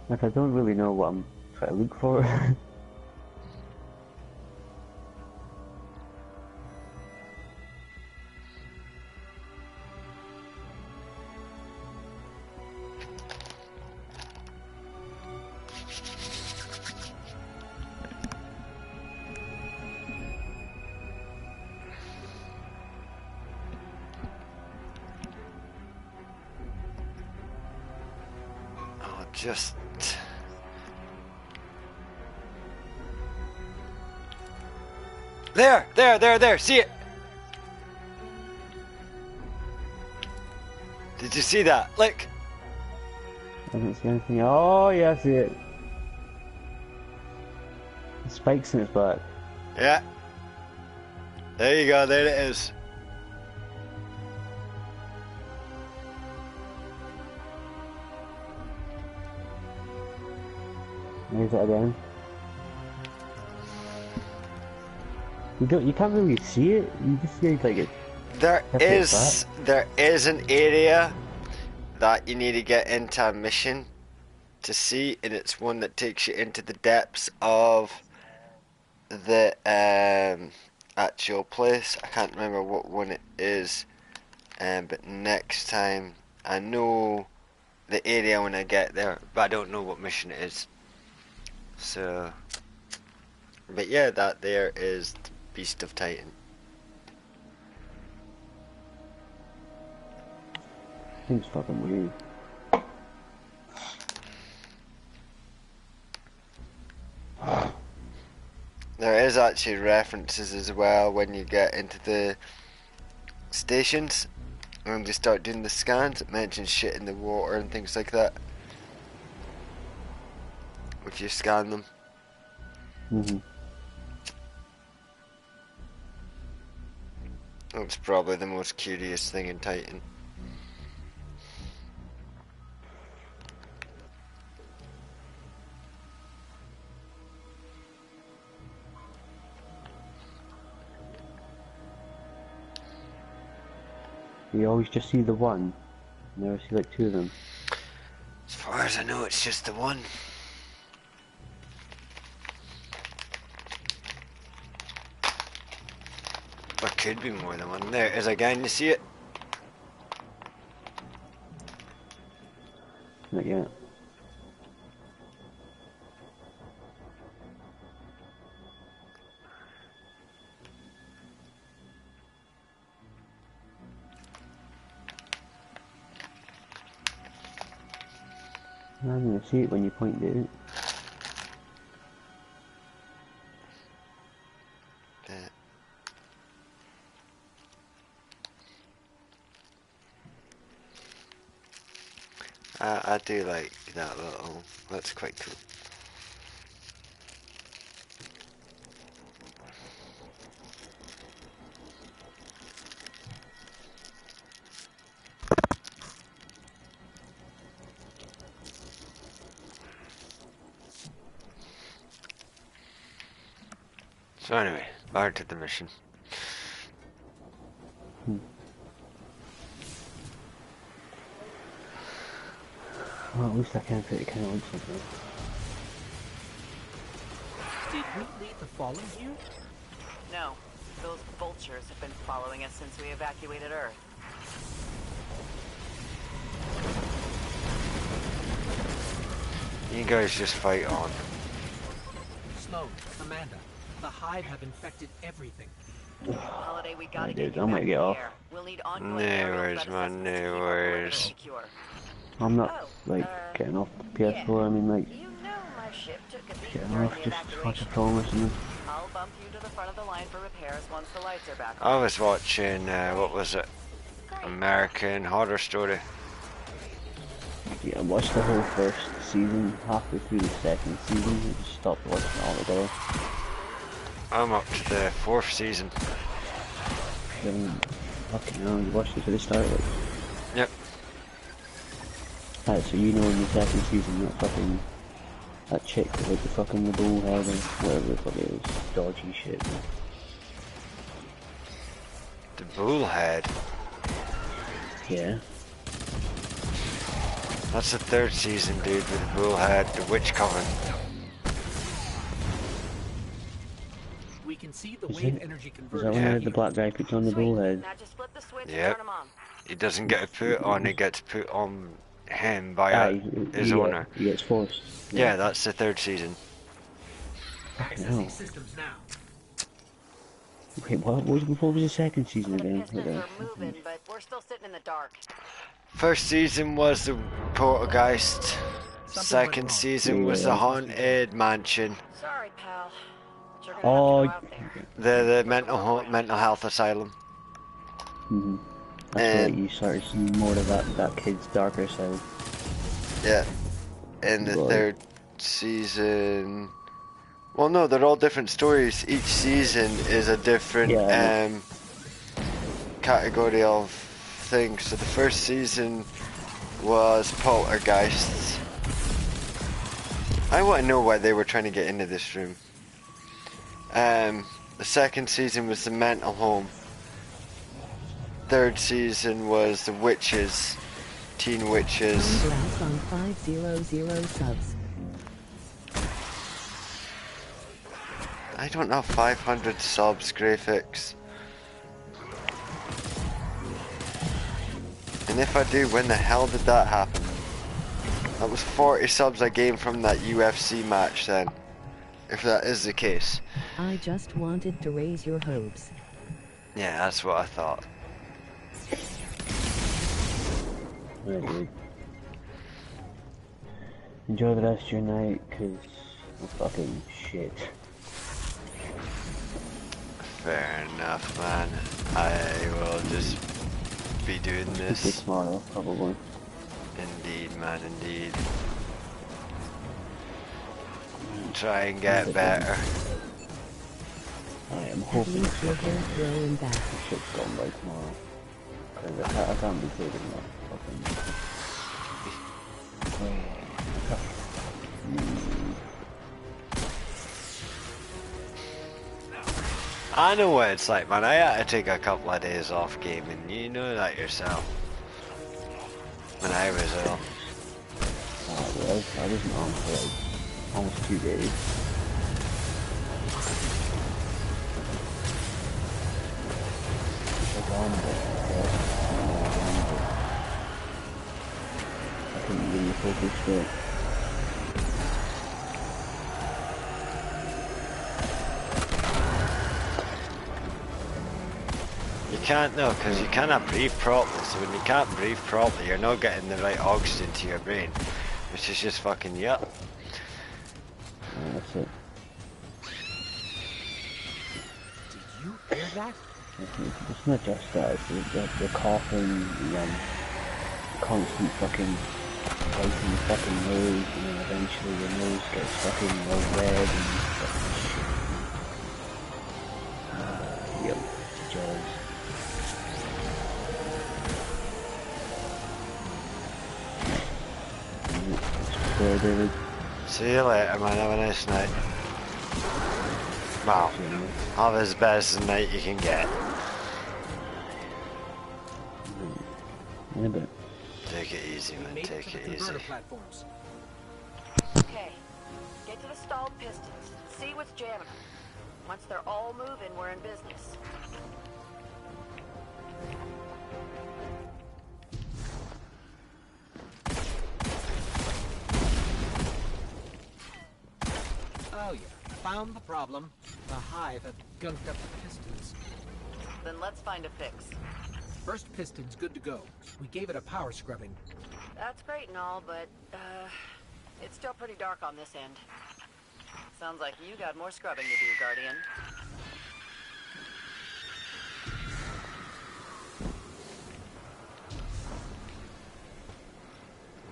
S12: Like, I don't really know what I'm trying to look for.
S1: Oh, just... There! See it? Did you see that? Look!
S12: I didn't see anything. Oh, yeah, I see it. The spikes in its back.
S1: Yeah. There you go, there it is.
S12: Where's it again? You can't really see it. You just see like it.
S1: There is an area that you need to get into a mission to see, and it's one that takes you into the depths of the actual place. I can't remember what one it is, but next time I know the area when I get there, but I don't know what mission it is. So, but yeah, that there is the Beast of Titan.
S12: Seems fucking weird.
S1: There is actually references as well when you get into the stations and you start doing the scans. It mentions shit in the water and things like that if you scan them. That's probably the most curious thing in Titan.
S12: You always just see the one. You never see like two of them.
S1: As far as I know, it's just the one. There could be more than one. There is again, you see it?
S12: Not yet. I'm gonna see it when you point it out.
S1: I do like that little, that's quite cool. So anyway, back to the mission.
S12: Well, at least I can fit it kind of looks like that.
S2: Did we lead the Fallen here?
S6: No. Those vultures have been following us since we evacuated Earth.
S1: You guys just fight on.
S7: Sloan, Amanda, the Hive have infected everything.
S6: Holiday, we gotta
S12: Dude,
S6: get
S12: I
S6: you
S12: might
S6: back
S12: get
S6: in the
S12: off.
S6: air. We'll need ongoing
S1: No
S6: aerial
S1: worries,
S6: threat
S1: man,
S6: assessments to
S1: no
S6: keep our
S1: worries.
S6: perimeter secure.
S12: I'm not like getting off the PS4. I mean like
S6: You know my ship took a beat
S12: getting
S6: during
S12: off
S6: the
S12: just like a
S6: evacuation.
S12: promise and
S6: I'll bump you to the front of the line for repairs once the lights are back
S1: I
S6: on.
S1: was watching, what was it? American Horror Story.
S12: yeah, I watched the whole first season, halfway through the second season, I just stopped watching it altogether.
S1: I'm up to the 4th season.
S12: Then fucking hell, you watched it to the start like.
S1: Yep.
S12: Alright, so you know in the second season that chick with like the fucking the bullhead and whatever the fuck it is, dodgy shit.
S1: The bullhead.
S12: Yeah.
S1: That's the 3rd season, dude, with the bullhead, the witch coven.
S7: We can see the
S12: Is
S7: wave
S12: it?
S7: energy
S12: Is
S7: converter.
S12: that when the black guy puts on the bullhead?
S6: Now just flip the switch and
S1: Yep.
S6: turn them on.
S1: He doesn't get to put it on, it gets put on him by his owner.
S12: He gets forced.
S1: Yeah, that's the 3rd season.
S12: Fucking hell.
S7: Systems now.
S12: Wait, what was before was the second season again?
S6: Pistons are moving, but we're still sitting in the dark.
S1: 1st season was the Poltergeist. 2nd season was the Haunted Mansion.
S6: Sorry, pal. But you're gonna have to go out there.
S1: The mental health asylum.
S12: That's right, you started seeing more of that kid's darker side.
S1: Yeah. And the 3rd season... Well, no, they're all different stories. Each season is a different category of thing. So the 1st season was Poltergeists. I want to know why they were trying to get into this room. The second season was the mental home. Third season was the witches, teen witches.
S13: Glass on 500 subs.
S1: I don't know, 500 subs, graphics. And if I do, when the hell did that happen? That was 40 subs I gained from that UFC match then. If that is the case.
S13: I just wanted to raise your hopes.
S1: Yeah, that's what I thought.
S12: Right, dude. Enjoy the rest of your night, cause I'm fucking shit.
S1: Fair enough, man. I will just be doing this.
S12: Tomorrow, probably.
S1: Indeed, man, indeed. Try and get better.
S12: I am hoping
S13: Keep your hair growing back.
S12: this shit's gone by tomorrow. Cause I can't be taking that fucking...
S1: I know what it's like, man. I had to take a couple of days off gaming. You know that yourself. When I was ill.
S12: I wasn't on for like almost 2 days. I couldn't really focus straight.
S1: You can't though, because you cannot breathe properly. So when you can't breathe properly, you're not getting the right oxygen to your brain, which is just fucking yup.
S12: That's it.
S7: Did you hear that?
S12: It's not just that, it's the coughing, the constant fucking biting the fucking nose, and then eventually your nose gets fucking all red and fucking shit. Yep, jaws. There, David.
S1: See you later, man. Have a nice night. Wow. Have as best a night you can get.
S12: In a bit.
S1: Take it easy, man. Take it easy.
S7: Platforms.
S6: Okay. Get to the stalled pistons. See what's jamming them. Once they're all moving, we're in business.
S7: Oh yeah, found the problem. The hive have gunked up the pistons.
S6: Then let's find a fix.
S7: First piston's good to go. We gave it a power scrubbing.
S6: That's great and all, but, it's still pretty dark on this end. Sounds like you got more scrubbing to do, Guardian.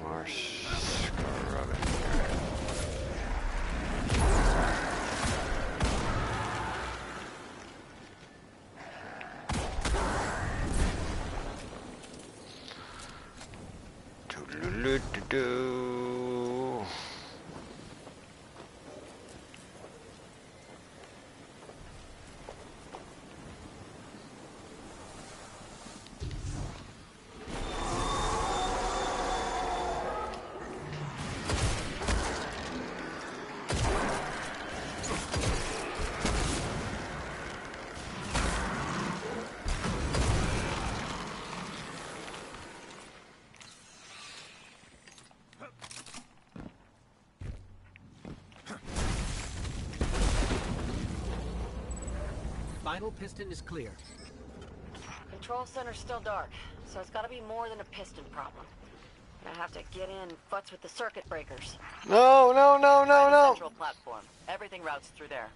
S1: More scrubbing. Do-do-do-do-do.
S7: Final piston is clear.
S6: Control center's still dark, so it's gotta be more than a piston problem. I have to get in, futz with the circuit breakers.
S1: No, no, no, no,
S6: Find a
S1: no.
S6: Central platform. Everything routes through there.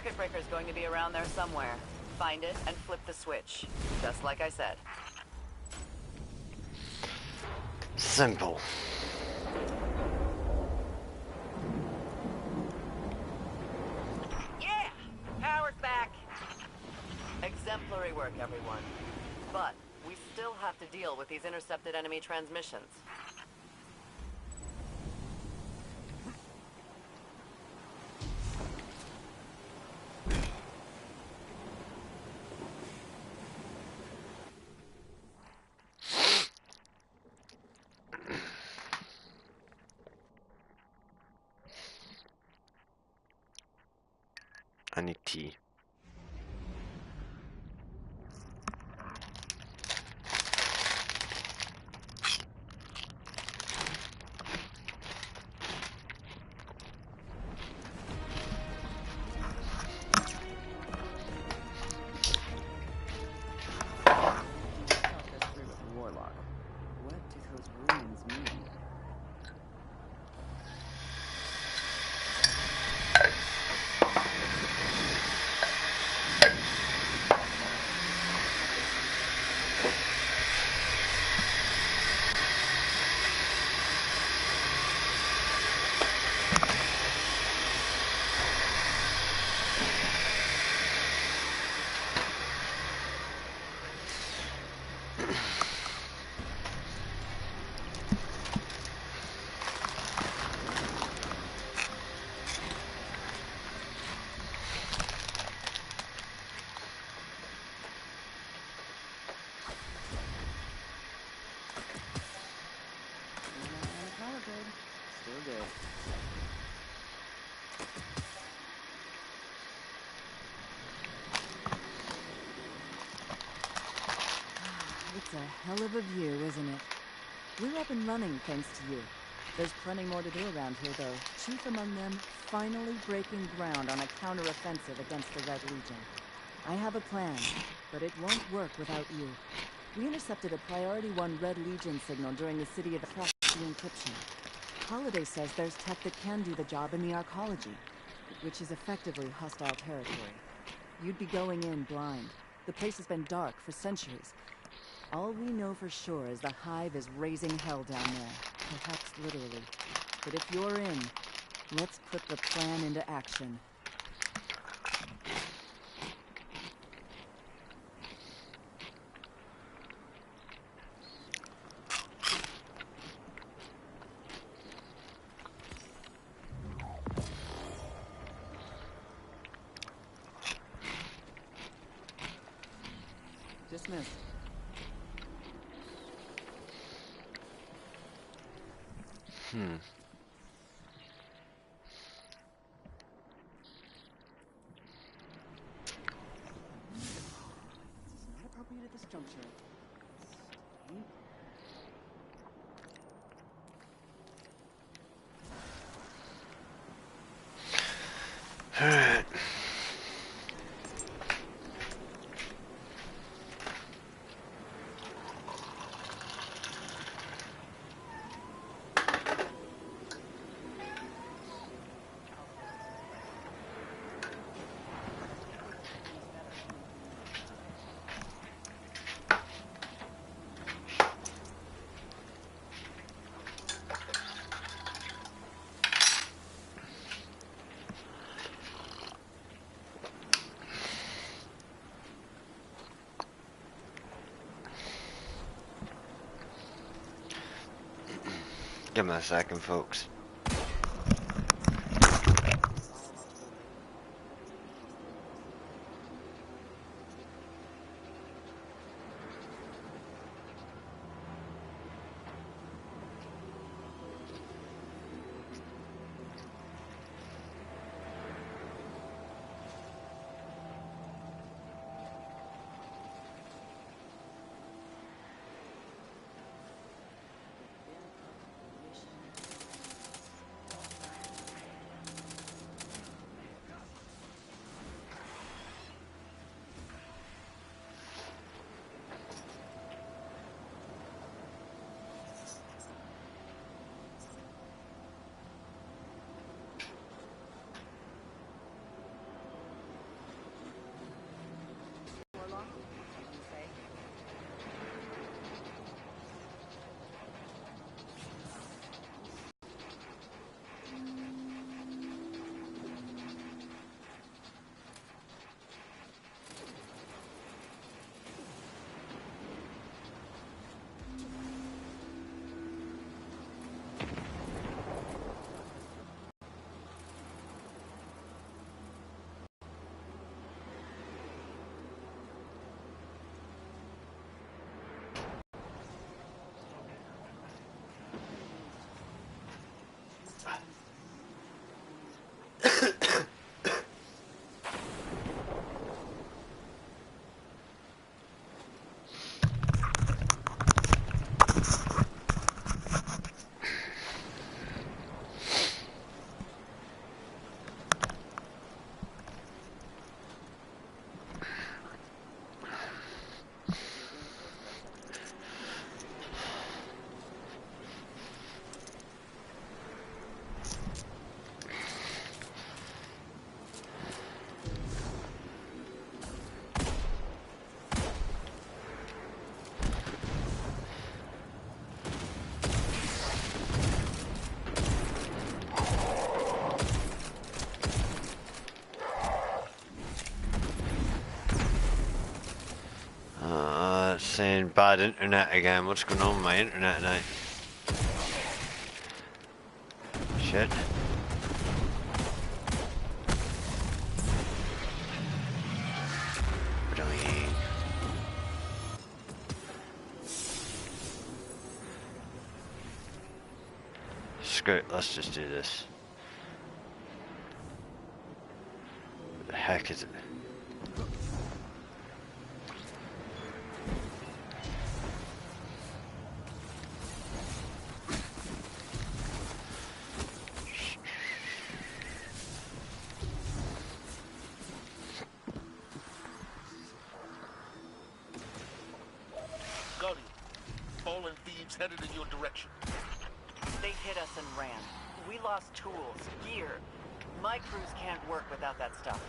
S6: circuit breaker's going to be around there somewhere. Find it and flip the switch. Just like I said.
S1: Simple.
S6: Yeah! Power's back! Exemplary work, everyone. But we still have to deal with these intercepted enemy transmissions.
S1: I need tea.
S2: Talk this through with the warlock. What do those ruins mean? Still good. It's a hell of a view, isn't it? We're up and running thanks to you. There's plenty more to do around here, though. Chief among them, finally breaking ground on a counteroffensive against the Red Legion. I have a plan, but it won't work without you. We intercepted a Priority 1 Red Legion signal during the city of the encryption. Holiday says there's tech that can do the job in the arcology, which is effectively hostile territory. You'd be going in blind. The place has been dark for centuries. All we know for sure is the Hive is raising hell down there, perhaps literally. But if you're in, let's put the plan into action. Dismissed.
S1: Hmm.
S2: This is not appropriate at this juncture.
S1: Alright. Give me a second, folks. saying bad internet again. What's going on with my internet tonight? Shit. Screw it, let's just do this. What the heck is it?
S9: Guardian, fallen thieves headed in your direction.
S6: They hit us and ran. We lost tools, gear. My crews can't work without that stuff.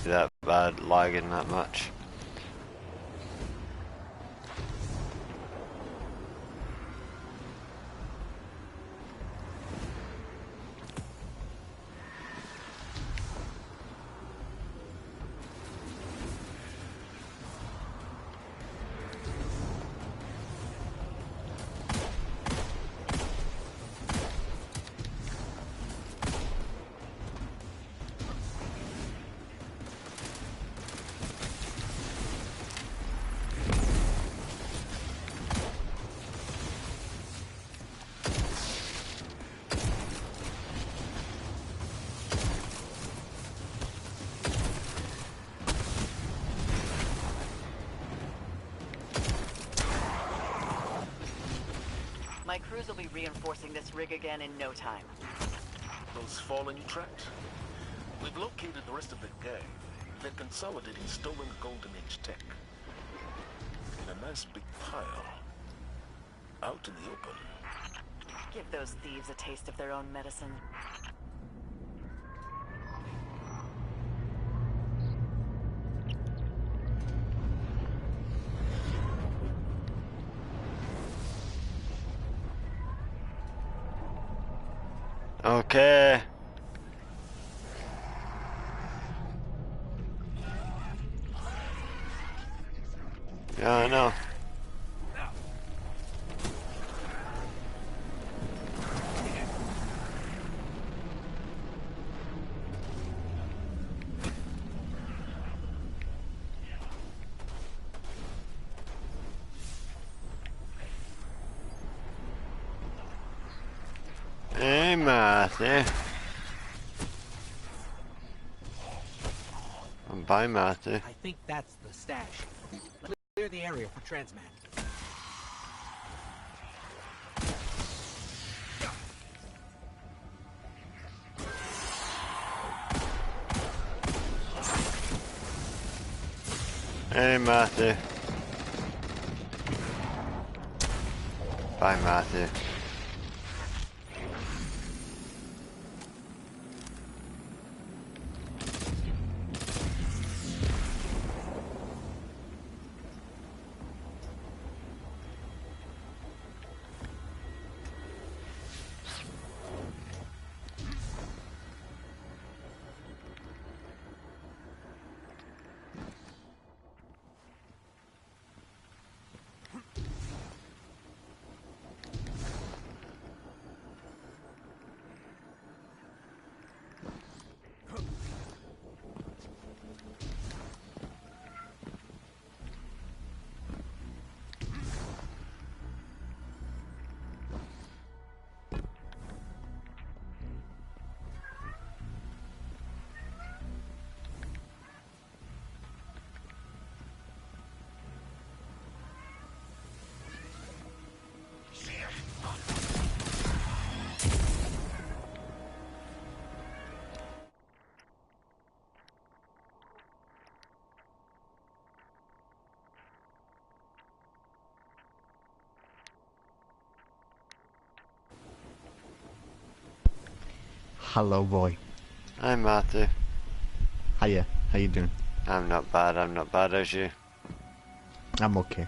S1: That bad lagging that much.
S6: My crews will be reinforcing this rig again in no time.
S9: Those fallen you tracked? We've located the rest of the gang. They're consolidating stolen Golden Age tech in a nice big pile out in the open.
S6: Give those thieves a taste of their own medicine.
S1: Okay. Yeah, I know. Hey, Matthew. Bye, Matthew.
S7: I think that's the stash. Let's clear the area for transmat.
S1: Hey, Matthew. Bye, Matthew.
S14: Hello, boy.
S1: Hi, Matthew.
S14: Hiya. How you doing?
S1: I'm not bad. How's you?
S14: I'm okay.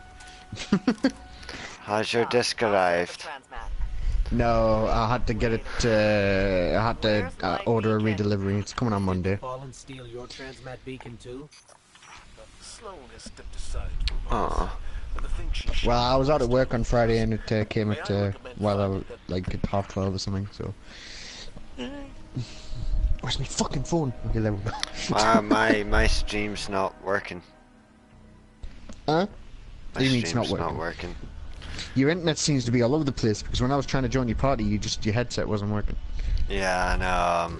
S1: How's your disc arrived?
S14: No, I had to get it. I had to order a redelivery. It's coming on Monday.
S7: Fallen steal your transmat beacon too?
S9: Sloan has stepped aside.
S1: Aw.
S14: Well, I was out at work on Friday and it came at like at 12:30 or something. So. Where's my fucking phone? Okay, there we go.
S1: my stream's not working.
S14: Huh?
S1: My
S14: You mean it's
S1: stream's
S14: not working?
S1: working.
S14: Your internet seems to be all over the place because when I was trying to join your party, your headset wasn't working.
S1: Yeah, I know.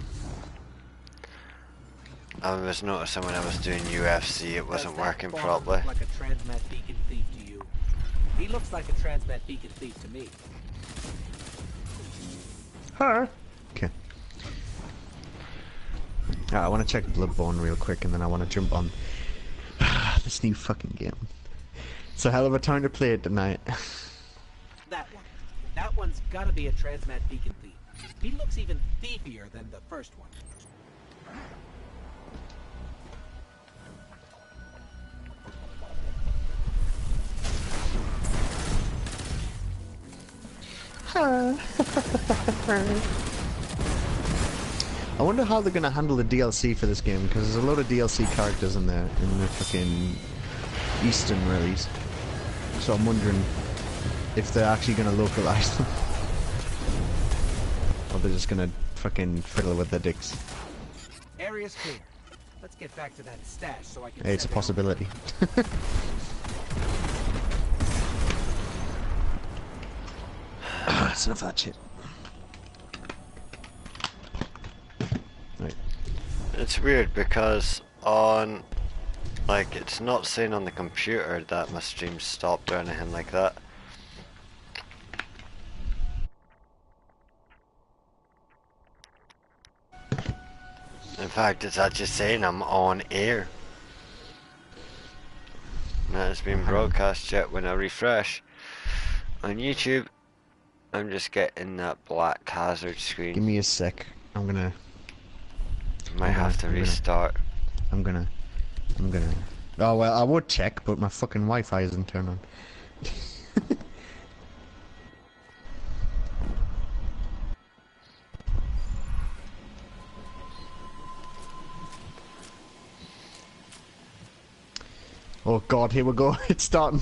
S1: I was noticing when I was doing UFC, it wasn't working properly.
S7: Like a transmat beacon thief to you. He looks like a transmat beacon thief to me.
S14: Her. Okay. I want to check Bloodborne real quick, and then I want to jump on this new fucking game. It's a hell of a time to play it tonight.
S7: That one's gotta be a transmat beacon thief. He looks even thievier than the first one.
S14: I wonder how they're gonna handle the DLC for this game, because there's a lot of DLC characters in there in the fucking Eastern release. So I'm wondering if they're actually gonna localize them, or they're just gonna fucking fiddle with their dicks.
S7: Area's clear. Let's get back to that stash so I can.
S14: Hey, it's a possibility. That's enough of that shit. Right.
S1: It's weird because on, like, it's not saying on the computer that my stream stopped or anything like that. In fact, it's actually saying I'm on air. Now it's been broadcast yet when I refresh on YouTube. I'm just getting that black hazard screen.
S14: Give me a sec. I'm gonna
S1: have to restart.
S14: I'm gonna. Oh well, I would check, but my fucking Wi-Fi isn't turned on. Oh god, here we go. It's starting.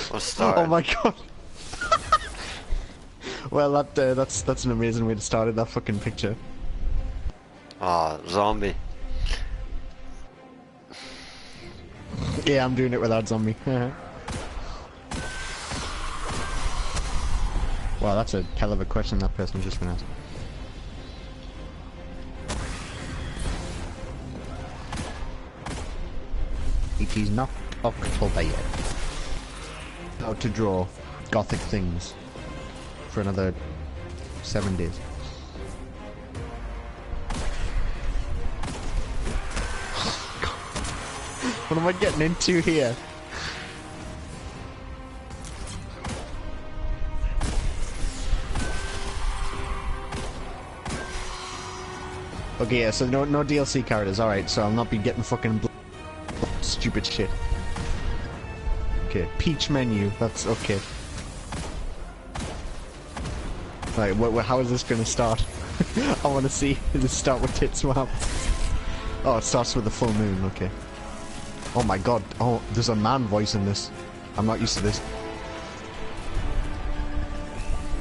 S1: What's starting?
S14: Oh my god. Well, that's an amazing way to start it. That fucking picture.
S1: Oh, zombie.
S14: Yeah, I'm doing it without zombie. Wow, that's a hell of a question that person just been asked. It is not October yet. How to draw gothic things for another 7 days. What am I getting into here? Okay, yeah, so no DLC characters, alright, so I'll not be getting fucking stupid shit. Okay, Peach menu, that's okay. Right, how is this gonna start? I wanna see. Does it start with tits? Wow. Oh, it starts with the full moon, okay. Oh my god, oh, there's a man voice in this. I'm not used to this.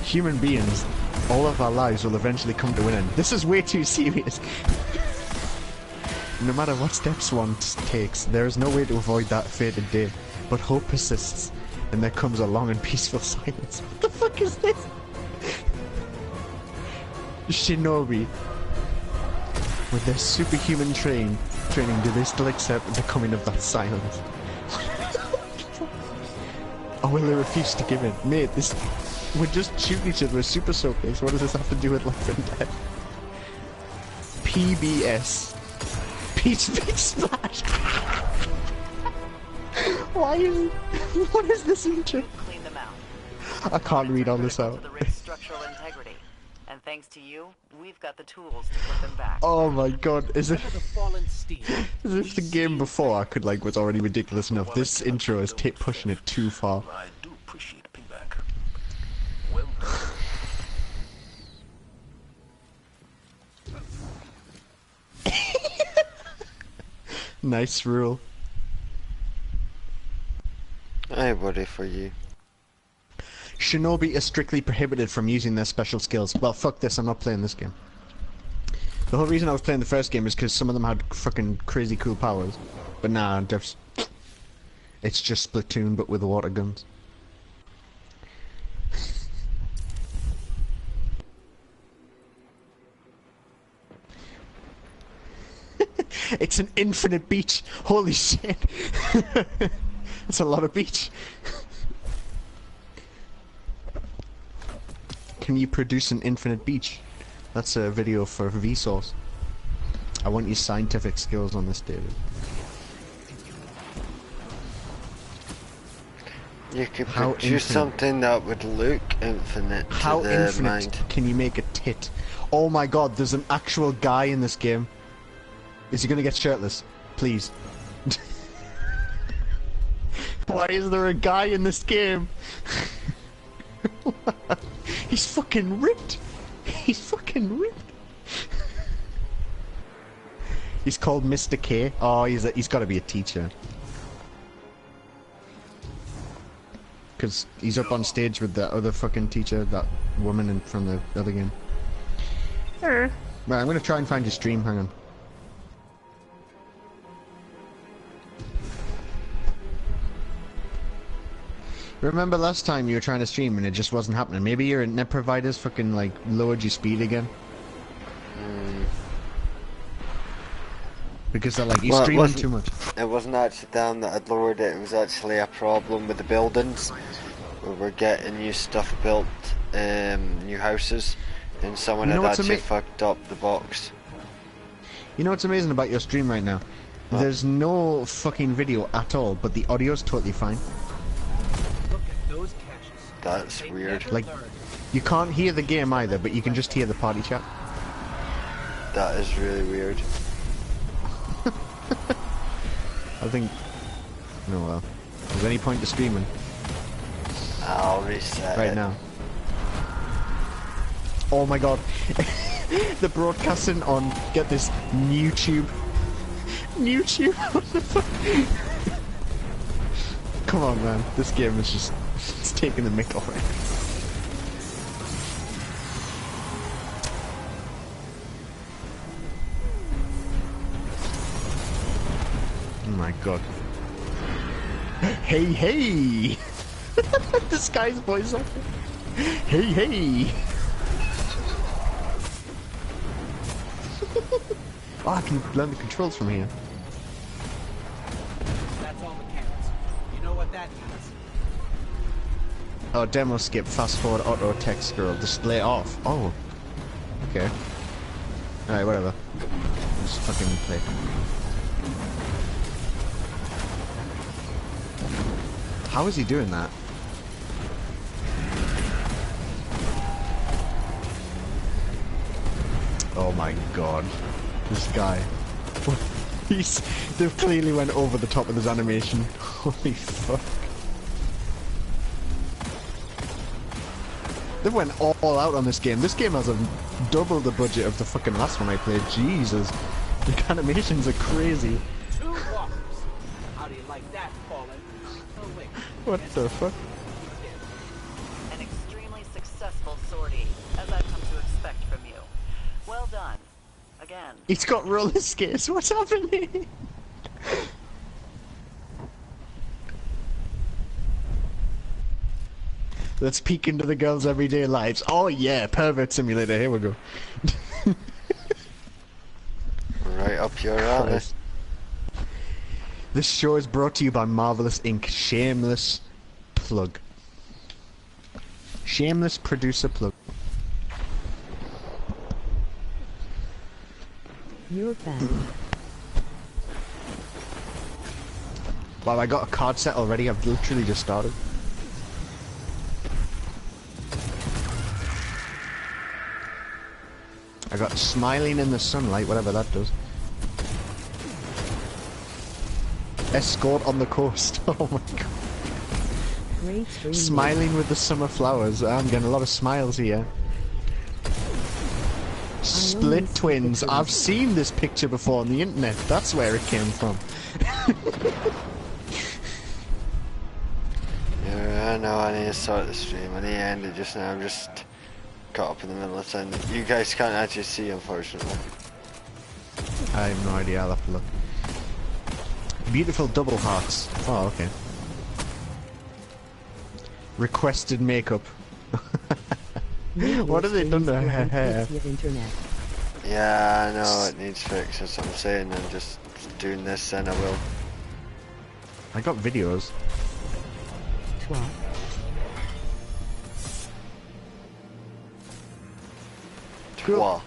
S14: Human beings, all of our lives will eventually come to an end. This is way too serious. No matter what steps one takes, there is no way to avoid that fated day. But hope persists, and there comes a long and peaceful silence. What the fuck is this? Shinobi. With their superhuman training, do they still accept the coming of that silence? Or will they refuse to give in? Mate, we're just shooting each other with super soakers. What does this have to do with life and death? PBS. Peach Splash. Why is it? What is this intro?
S6: Clean them out.
S14: I can't read all this out.
S6: The rig's structural integrity. And thanks to you, we've got the tools to put them back.
S14: Oh my god, is it?
S7: Remember the fallen steam?
S14: As if the game before I could like was already ridiculous enough. This intro is pushing it too far.
S9: I do appreciate payback. Well done.
S14: Nice rule.
S1: I worry for you.
S14: Shinobi is strictly prohibited from using their special skills. Well, fuck this, I'm not playing this game. The whole reason I was playing the first game is because some of them had fucking crazy cool powers. But nah, it's just Splatoon but with water guns. It's an infinite beach. Holy shit. That's a lot of beach. Can you produce an infinite beach? That's a video for Vsauce. I want your scientific skills on this, David.
S1: You could produce something that would look infinite
S14: How
S1: to the
S14: infinite
S1: mind.
S14: can you make a tit? Oh my god, there's an actual guy in this game. Is he gonna get shirtless? Please. Why is there a guy in this game? He's fucking ripped. He's fucking ripped. He's called Mr. K. Oh, he's got to be a teacher. Because he's up on stage with the other fucking teacher, that woman from the other game. Right, I'm gonna try and find your stream. Hang on. Remember last time you were trying to stream and it just wasn't happening? Maybe your internet provider's fucking like lowered your speed again? Because they're like, you're streaming too much.
S1: It wasn't actually them that had lowered it, it was actually a problem with the buildings. Where we're getting new stuff built, new houses, and someone had actually fucked up the box.
S14: You know what's amazing about your stream right now? What? There's no fucking video at all, but the audio's totally fine.
S1: That's weird.
S14: Like, you can't hear the game either, but you can just hear the party chat.
S1: That is really weird.
S14: I think... No, well. There's any point to streaming?
S1: I'll reset
S14: right now. Oh my god. They're broadcasting on, get this, YouTube. YouTube? What the fuck? Come on, man. This game is just... It's taking the mick off it. Oh my god. Hey, hey! This guy's voice off. Hey, hey! Oh, I can learn the controls from here.
S7: That's all mechanics. You know what that means.
S14: Oh, demo skip, fast forward, auto text scroll, display off. Oh. Okay. Alright, whatever. Just fucking play. How is he doing that? Oh my god. This guy. They've clearly went over the top of this animation. Holy fuck. They went all out on this game. This game has double the budget of the fucking last one I played. Jesus. The animations are crazy.
S7: 2 walkers. How do you like that, Fallen? Oh, wait.
S14: What the fuck?
S6: An extremely successful sortie, as I've come to expect from you. Well done. Again.
S14: He's got roller skates. What's happening? Let's peek into the girls' everyday lives. Oh yeah, pervert simulator. Here we go.
S1: Right up your alley.
S14: This show is brought to you by Marvelous Inc. Shameless plug. Shameless producer plug.
S13: You're back.
S14: Wow, I got a card set already. I've literally just started. I got smiling in the sunlight, whatever that does. Escort on the coast. Oh my god.
S13: Great stream.
S14: Smiling with the summer flowers. I'm getting a lot of smiles here. Split twins. I've seen this picture before on the internet. That's where it came from.
S1: Yeah, I know. I need to start the stream. I need to end it just now. I'm just caught up in the middle of something. You guys can't actually see, unfortunately.
S14: I have no idea. I'll have to look. Beautiful double hearts. Oh, okay. Requested makeup. What have they done to her hair?
S1: Yeah, I know it needs fix. That's what I'm saying. I'm just doing this, and I will.
S14: I got videos.
S1: Twa.